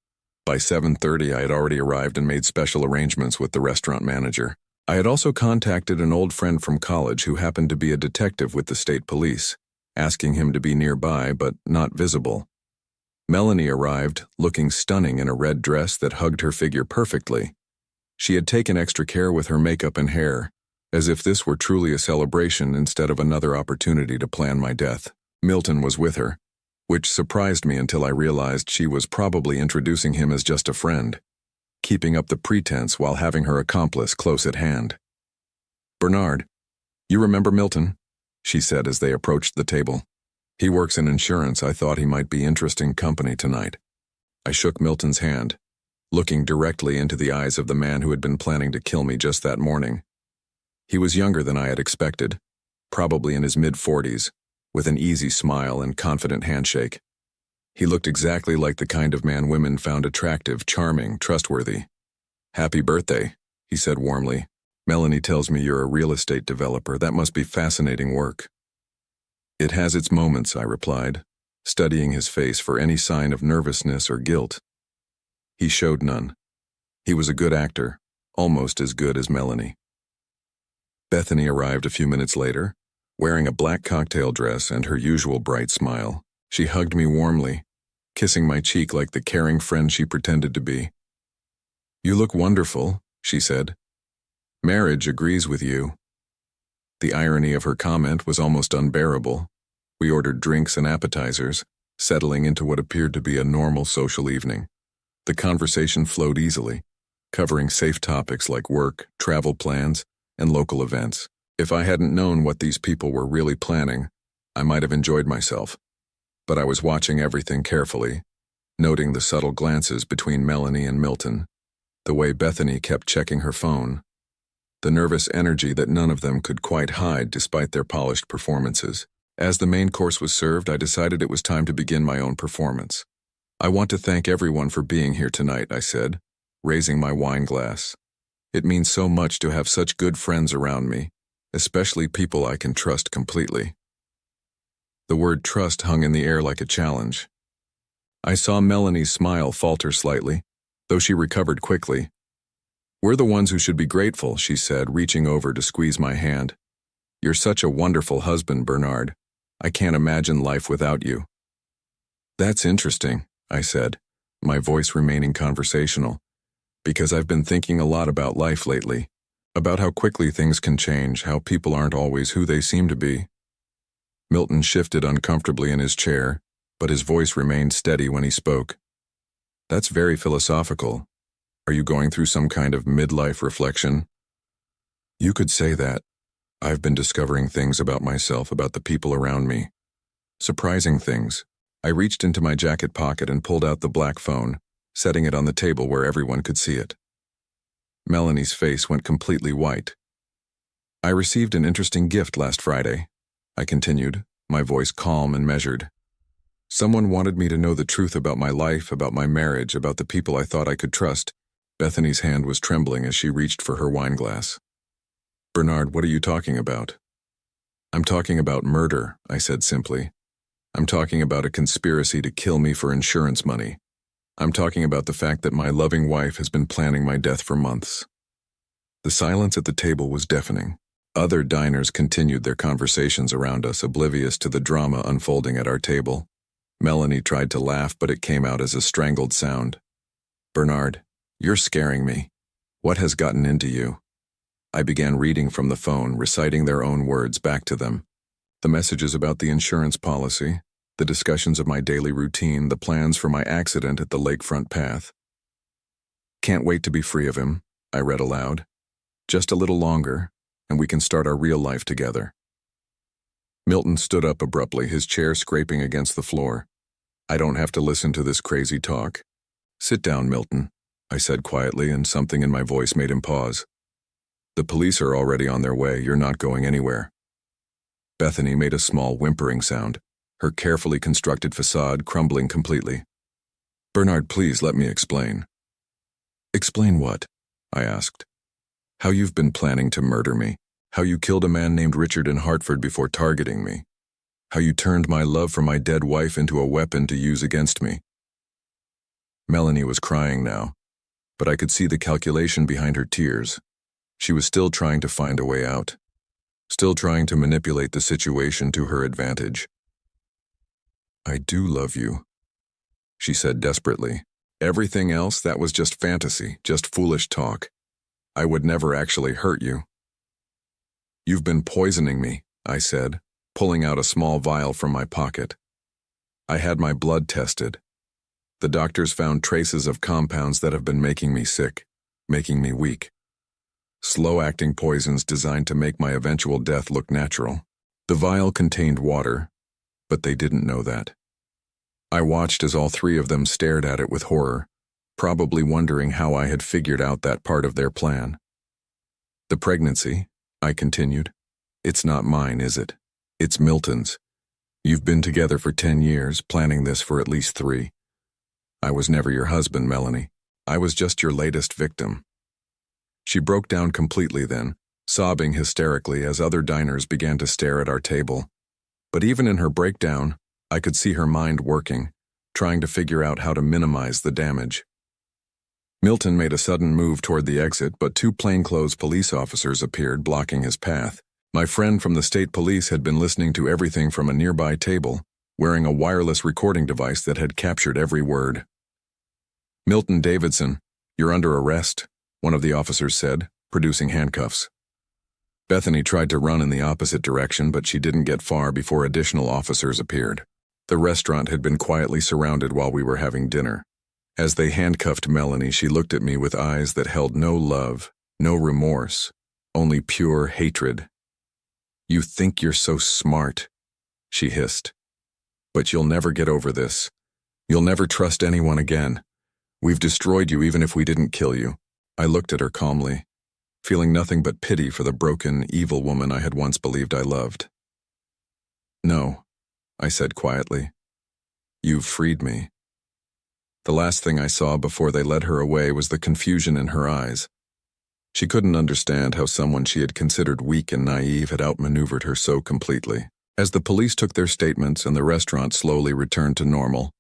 By 7:30, I had already arrived and made special arrangements with the restaurant manager. I had also contacted an old friend from college who happened to be a detective with the state police, asking him to be nearby but not visible. Melanie arrived, looking stunning in a red dress that hugged her figure perfectly. She had taken extra care with her makeup and hair, as if this were truly a celebration instead of another opportunity to plan my death. Milton was with her, which surprised me until I realized she was probably introducing him as just a friend, keeping up the pretense while having her accomplice close at hand. "Bernard, you remember Milton?" she said as they approached the table. "He works in insurance. I thought he might be interesting company tonight." I shook Milton's hand, looking directly into the eyes of the man who had been planning to kill me just that morning. He was younger than I had expected, probably in his mid-40s, with an easy smile and confident handshake. He looked exactly like the kind of man women found attractive, charming, trustworthy. "Happy birthday," he said warmly. "Melanie tells me you're a real estate developer. That must be fascinating work." "It has its moments," I replied, studying his face for any sign of nervousness or guilt. He showed none. He was a good actor, almost as good as Melanie. Bethany arrived a few minutes later, wearing a black cocktail dress and her usual bright smile. She hugged me warmly, kissing my cheek like the caring friend she pretended to be. "You look wonderful," she said. "Marriage agrees with you." The irony of her comment was almost unbearable. We ordered drinks and appetizers, settling into what appeared to be a normal social evening. The conversation flowed easily, covering safe topics like work, travel plans, and local events. If I hadn't known what these people were really planning, I might have enjoyed myself. But I was watching everything carefully, noting the subtle glances between Melanie and Milton, the way Bethany kept checking her phone, the nervous energy that none of them could quite hide despite their polished performances. As the main course was served, I decided it was time to begin my own performance. "I want to thank everyone for being here tonight," I said, raising my wine glass. "It means so much to have such good friends around me, especially people I can trust completely." The word trust hung in the air like a challenge. I saw Melanie's smile falter slightly, though she recovered quickly. "We're the ones who should be grateful," she said, reaching over to squeeze my hand. "You're such a wonderful husband, Bernard. I can't imagine life without you." "That's interesting," I said, my voice remaining conversational, "because I've been thinking a lot about life lately, about how quickly things can change, how people aren't always who they seem to be." Milton shifted uncomfortably in his chair, but his voice remained steady when he spoke. "That's very philosophical. Are you going through some kind of midlife reflection?" "You could say that. I've been discovering things about myself, about the people around me. Surprising things. I reached into my jacket pocket and pulled out the black phone, setting it on the table where everyone could see it. Melanie's face went completely white. I received an interesting gift last Friday, I continued, my voice calm and measured. Someone wanted me to know the truth about my life, about my marriage, about the people I thought I could trust. Bethany's hand was trembling as she reached for her wine glass. Bernard, what are you talking about? I'm talking about murder, I said simply. I'm talking about a conspiracy to kill me for insurance money. I'm talking about the fact that my loving wife has been planning my death for months. The silence at the table was deafening. Other diners continued their conversations around us, oblivious to the drama unfolding at our table. Melanie tried to laugh, but it came out as a strangled sound. Bernard, you're scaring me. What has gotten into you? I began reading from the phone, reciting their own words back to them. The messages about the insurance policy, the discussions of my daily routine, the plans for my accident at the lakefront path. Can't wait to be free of him, I read aloud. Just a little longer, and we can start our real life together. Milton stood up abruptly, his chair scraping against the floor. I don't have to listen to this crazy talk. Sit down, Milton, I said quietly, and something in my voice made him pause. The police are already on their way. You're not going anywhere. Bethany made a small whimpering sound, her carefully constructed facade crumbling completely. Bernard, please let me explain. Explain what? I asked. How you've been planning to murder me. How you killed a man named Richard in Hartford before targeting me. How you turned my love for my dead wife into a weapon to use against me. Melanie was crying now, but I could see the calculation behind her tears. She was still trying to find a way out, still trying to manipulate the situation to her advantage. I do love you, she said desperately. Everything else, that was just fantasy, just foolish talk. I would never actually hurt you. You've been poisoning me, I said, pulling out a small vial from my pocket. I had my blood tested. The doctors found traces of compounds that have been making me sick, making me weak. Slow-acting poisons designed to make my eventual death look natural. The vial contained water, but they didn't know that. I watched as all three of them stared at it with horror, probably wondering how I had figured out that part of their plan. The pregnancy, I continued, it's not mine, is it? It's Milton's. You've been together for 10 years, planning this for at least 3. I was never your husband, Melanie. I was just your latest victim. She broke down completely then, sobbing hysterically as other diners began to stare at our table. But even in her breakdown, I could see her mind working, trying to figure out how to minimize the damage. Milton made a sudden move toward the exit, but 2 plainclothes police officers appeared, blocking his path. My friend from the state police had been listening to everything from a nearby table, wearing a wireless recording device that had captured every word. Milton Davidson, you're under arrest, one of the officers said, producing handcuffs. Bethany tried to run in the opposite direction, but she didn't get far before additional officers appeared. The restaurant had been quietly surrounded while we were having dinner. As they handcuffed Melanie, she looked at me with eyes that held no love, no remorse, only pure hatred. You think you're so smart, she hissed. But you'll never get over this. You'll never trust anyone again. We've destroyed you even if we didn't kill you. I looked at her calmly, feeling nothing but pity for the broken, evil woman I had once believed I loved. No, I said quietly. You've freed me. The last thing I saw before they led her away was the confusion in her eyes. She couldn't understand how someone she had considered weak and naive had outmaneuvered her so completely. As the police took their statements and the restaurant slowly returned to normal,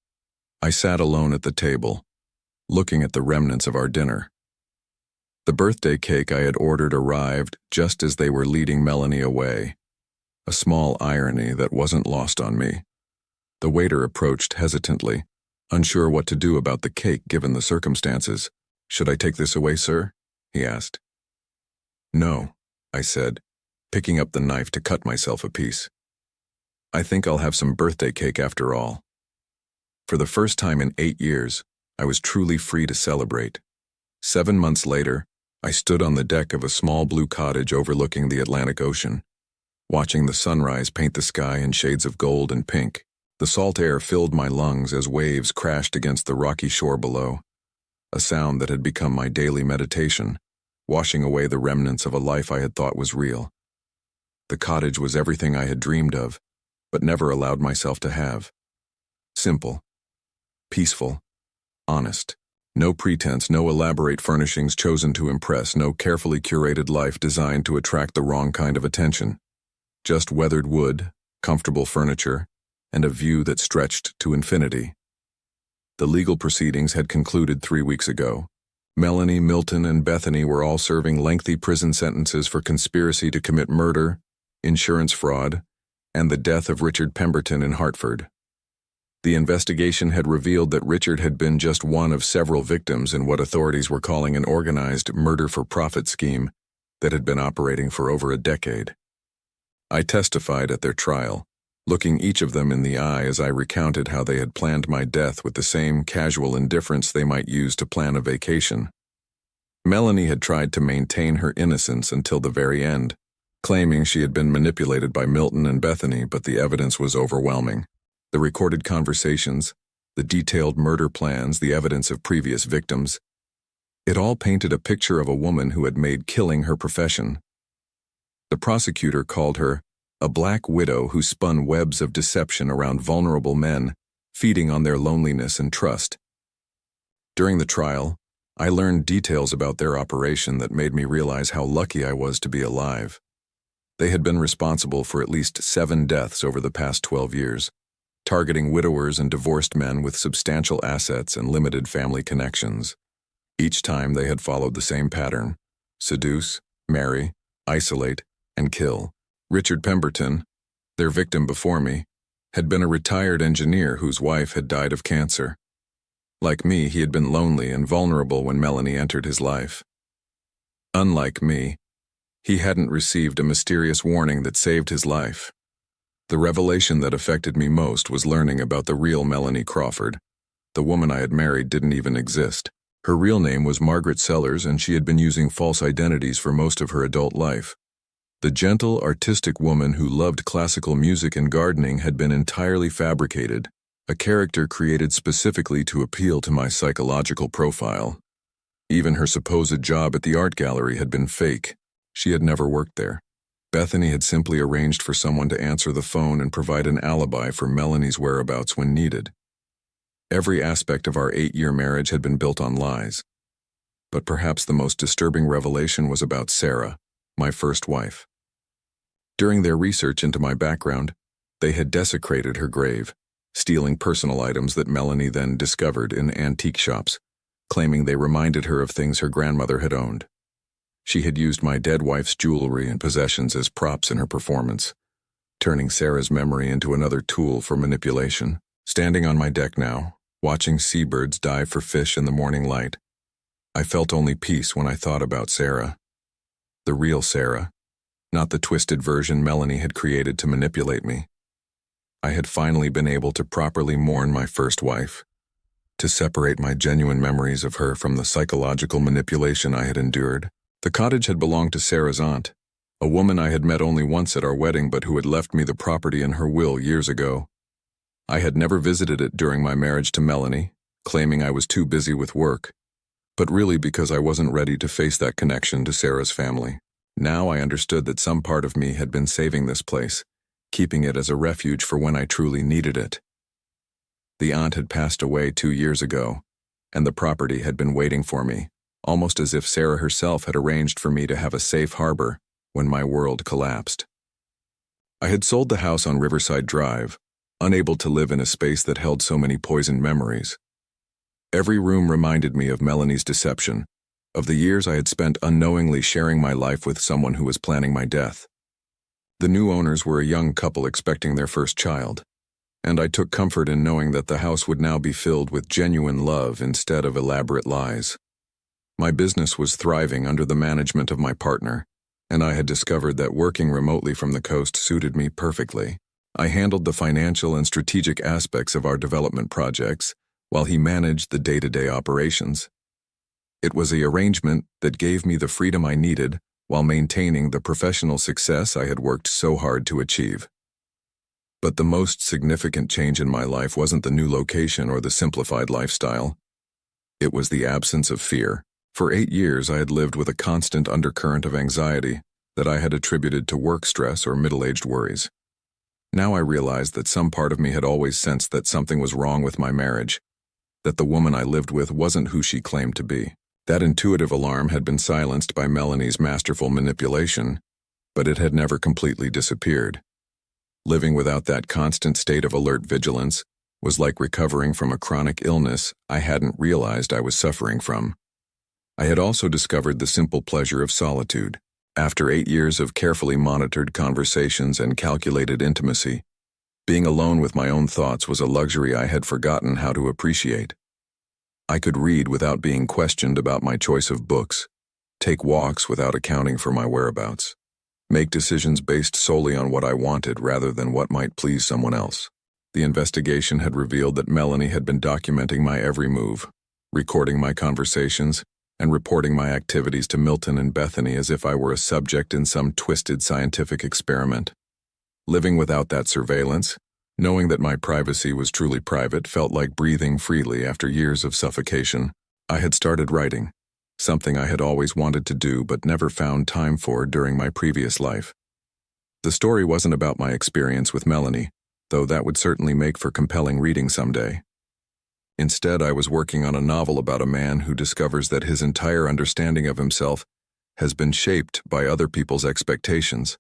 I sat alone at the table, looking at the remnants of our dinner. The birthday cake I had ordered arrived just as they were leading Melanie away, a small irony that wasn't lost on me. The waiter approached hesitantly, unsure what to do about the cake given the circumstances. Should I take this away, sir? He asked. No, I said, picking up the knife to cut myself a piece. I think I'll have some birthday cake after all. For the first time in 8 years, I was truly free to celebrate. 7 months later, I stood on the deck of a small blue cottage overlooking the Atlantic Ocean, watching the sunrise paint the sky in shades of gold and pink. The salt air filled my lungs as waves crashed against the rocky shore below, a sound that had become my daily meditation, washing away the remnants of a life I had thought was real. The cottage was everything I had dreamed of, but never allowed myself to have. Simple, peaceful, honest. No pretense, no elaborate furnishings chosen to impress, no carefully curated life designed to attract the wrong kind of attention. Just weathered wood, comfortable furniture, and a view that stretched to infinity. The legal proceedings had concluded 3 weeks ago. Melanie, Milton, and Bethany were all serving lengthy prison sentences for conspiracy to commit murder, insurance fraud, and the death of Richard Pemberton in Hartford. The investigation had revealed that Richard had been just one of several victims in what authorities were calling an organized murder-for-profit scheme that had been operating for over a decade. I testified at their trial, looking each of them in the eye as I recounted how they had planned my death with the same casual indifference they might use to plan a vacation. Melanie had tried to maintain her innocence until the very end, claiming she had been manipulated by Milton and Bethany, but the evidence was overwhelming. The recorded conversations, the detailed murder plans, the evidence of previous victims. It all painted a picture of a woman who had made killing her profession. The prosecutor called her a black widow who spun webs of deception around vulnerable men, feeding on their loneliness and trust. During the trial, I learned details about their operation that made me realize how lucky I was to be alive. They had been responsible for at least 7 deaths over the past 12 years, targeting widowers and divorced men with substantial assets and limited family connections. Each time they had followed the same pattern: seduce, marry, isolate, and kill. Richard Pemberton, their victim before me, had been a retired engineer whose wife had died of cancer. Like me, he had been lonely and vulnerable when Melanie entered his life. Unlike me, he hadn't received a mysterious warning that saved his life. The revelation that affected me most was learning about the real Melanie Crawford. The woman I had married didn't even exist. Her real name was Margaret Sellers, and she had been using false identities for most of her adult life. The gentle, artistic woman who loved classical music and gardening had been entirely fabricated, a character created specifically to appeal to my psychological profile. Even her supposed job at the art gallery had been fake. She had never worked there. Bethany had simply arranged for someone to answer the phone and provide an alibi for Melanie's whereabouts when needed. Every aspect of our 8-year marriage had been built on lies. But perhaps the most disturbing revelation was about Sarah, my first wife. During their research into my background, they had desecrated her grave, stealing personal items that Melanie then discovered in antique shops, claiming they reminded her of things her grandmother had owned. She had used my dead wife's jewelry and possessions as props in her performance, turning Sarah's memory into another tool for manipulation. Standing on my deck now, watching seabirds dive for fish in the morning light, I felt only peace when I thought about Sarah. The real Sarah, not the twisted version Melanie had created to manipulate me. I had finally been able to properly mourn my first wife, to separate my genuine memories of her from the psychological manipulation I had endured. The cottage had belonged to Sarah's aunt, a woman I had met only once at our wedding but who had left me the property in her will years ago. I had never visited it during my marriage to Melanie, claiming I was too busy with work, but really because I wasn't ready to face that connection to Sarah's family. Now I understood that some part of me had been saving this place, keeping it as a refuge for when I truly needed it. The aunt had passed away 2 years ago, and the property had been waiting for me, almost as if Sarah herself had arranged for me to have a safe harbor when my world collapsed. I had sold the house on Riverside Drive, unable to live in a space that held so many poisoned memories. Every room reminded me of Melanie's deception, of the years I had spent unknowingly sharing my life with someone who was planning my death. The new owners were a young couple expecting their first child, and I took comfort in knowing that the house would now be filled with genuine love instead of elaborate lies. My business was thriving under the management of my partner, and I had discovered that working remotely from the coast suited me perfectly. I handled the financial and strategic aspects of our development projects, while he managed the day-to-day operations. It was the arrangement that gave me the freedom I needed while maintaining the professional success I had worked so hard to achieve. But the most significant change in my life wasn't the new location or the simplified lifestyle. It was the absence of fear. For 8 years, I had lived with a constant undercurrent of anxiety that I had attributed to work stress or middle-aged worries. Now I realized that some part of me had always sensed that something was wrong with my marriage, that the woman I lived with wasn't who she claimed to be. That intuitive alarm had been silenced by Melanie's masterful manipulation, but it had never completely disappeared. Living without that constant state of alert vigilance was like recovering from a chronic illness I hadn't realized I was suffering from. I had also discovered the simple pleasure of solitude. After 8 years of carefully monitored conversations and calculated intimacy, being alone with my own thoughts was a luxury I had forgotten how to appreciate. I could read without being questioned about my choice of books, take walks without accounting for my whereabouts, make decisions based solely on what I wanted rather than what might please someone else. The investigation had revealed that Melanie had been documenting my every move, recording my conversations, and reporting my activities to Milton and Bethany as if I were a subject in some twisted scientific experiment. Living without that surveillance, knowing that my privacy was truly private, felt like breathing freely after years of suffocation. I had started writing, something I had always wanted to do but never found time for during my previous life. The story wasn't about my experience with Melanie, though that would certainly make for compelling reading someday. Instead, I was working on a novel about a man who discovers that his entire understanding of himself has been shaped by other people's expectations,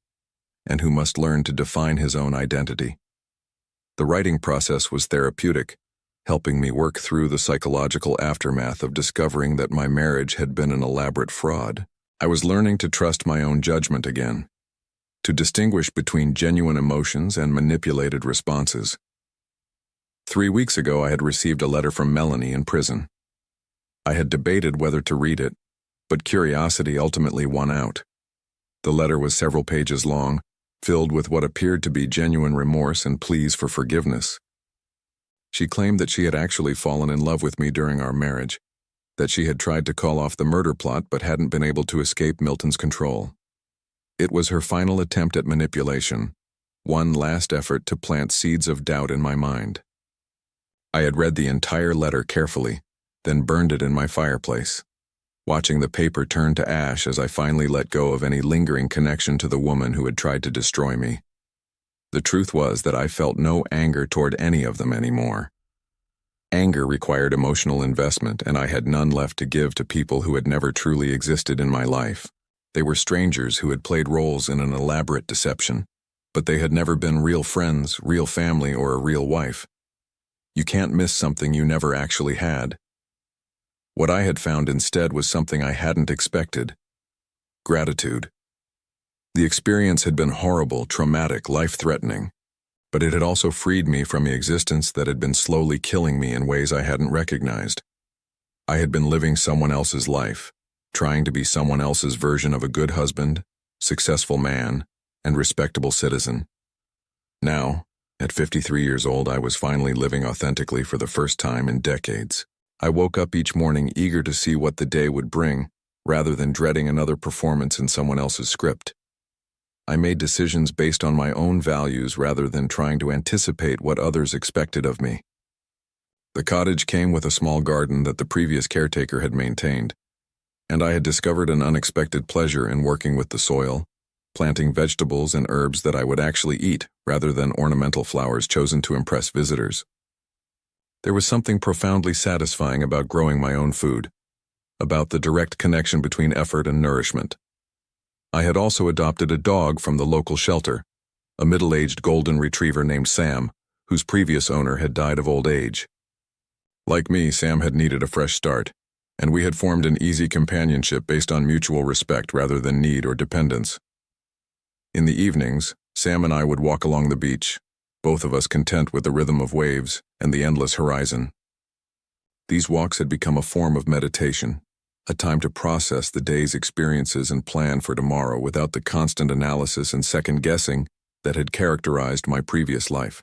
and who must learn to define his own identity. The writing process was therapeutic, helping me work through the psychological aftermath of discovering that my marriage had been an elaborate fraud. I was learning to trust my own judgment again, to distinguish between genuine emotions and manipulated responses. 3 weeks ago, I had received a letter from Melanie in prison. I had debated whether to read it, but curiosity ultimately won out. The letter was several pages long, filled with what appeared to be genuine remorse and pleas for forgiveness. She claimed that she had actually fallen in love with me during our marriage, that she had tried to call off the murder plot but hadn't been able to escape Milton's control. It was her final attempt at manipulation, one last effort to plant seeds of doubt in my mind. I had read the entire letter carefully, then burned it in my fireplace, watching the paper turn to ash as I finally let go of any lingering connection to the woman who had tried to destroy me. The truth was that I felt no anger toward any of them anymore. Anger required emotional investment, and I had none left to give to people who had never truly existed in my life. They were strangers who had played roles in an elaborate deception, but they had never been real friends, real family, or a real wife. You can't miss something you never actually had. What I had found instead was something I hadn't expected: gratitude. The experience had been horrible, traumatic, life-threatening, but it had also freed me from the existence that had been slowly killing me in ways I hadn't recognized. I had been living someone else's life, trying to be someone else's version of a good husband, successful man, and respectable citizen. Now, at 53 years old, I was finally living authentically for the first time in decades. I woke up each morning eager to see what the day would bring, rather than dreading another performance in someone else's script. I made decisions based on my own values rather than trying to anticipate what others expected of me. The cottage came with a small garden that the previous caretaker had maintained, and I had discovered an unexpected pleasure in working with the soil, planting vegetables and herbs that I would actually eat rather than ornamental flowers chosen to impress visitors. There was something profoundly satisfying about growing my own food, about the direct connection between effort and nourishment. I had also adopted a dog from the local shelter, a middle-aged golden retriever named Sam, whose previous owner had died of old age. Like me, Sam had needed a fresh start, and we had formed an easy companionship based on mutual respect rather than need or dependence. In the evenings, Sam and I would walk along the beach, both of us content with the rhythm of waves and the endless horizon. These walks had become a form of meditation, a time to process the day's experiences and plan for tomorrow without the constant analysis and second-guessing that had characterized my previous life.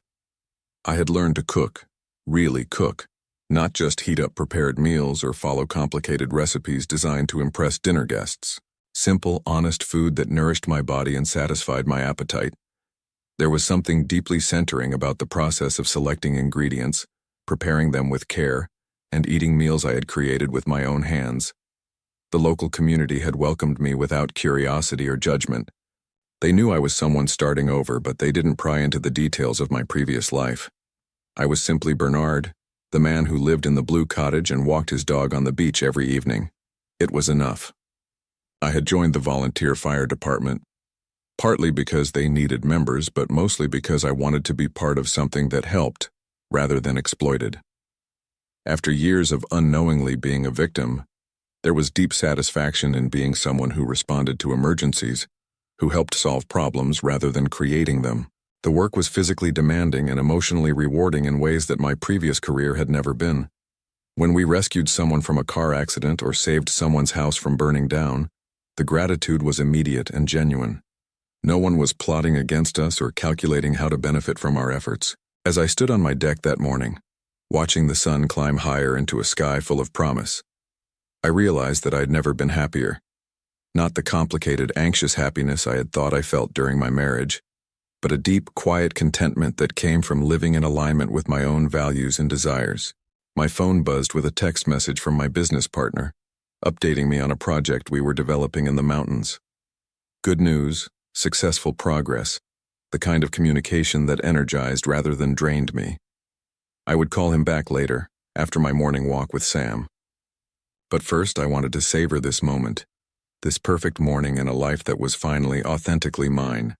I had learned to cook, really cook, not just heat up prepared meals or follow complicated recipes designed to impress dinner guests. Simple, honest food that nourished my body and satisfied my appetite. There was something deeply centering about the process of selecting ingredients, preparing them with care, and eating meals I had created with my own hands. The local community had welcomed me without curiosity or judgment. They knew I was someone starting over, but they didn't pry into the details of my previous life. I was simply Bernard, the man who lived in the blue cottage and walked his dog on the beach every evening. It was enough. I had joined the volunteer fire department, partly because they needed members, but mostly because I wanted to be part of something that helped, rather than exploited. After years of unknowingly being a victim, there was deep satisfaction in being someone who responded to emergencies, who helped solve problems rather than creating them. The work was physically demanding and emotionally rewarding in ways that my previous career had never been. When we rescued someone from a car accident or saved someone's house from burning down, the gratitude was immediate and genuine. No one was plotting against us or calculating how to benefit from our efforts. As I stood on my deck that morning, watching the sun climb higher into a sky full of promise, I realized that I had never been happier. Not the complicated, anxious happiness I had thought I felt during my marriage, but a deep, quiet contentment that came from living in alignment with my own values and desires. My phone buzzed with a text message from my business partner, updating me on a project we were developing in the mountains. Good news, successful progress, the kind of communication that energized rather than drained me. I would call him back later, after my morning walk with Sam. But first, I wanted to savor this moment, this perfect morning in a life that was finally authentically mine.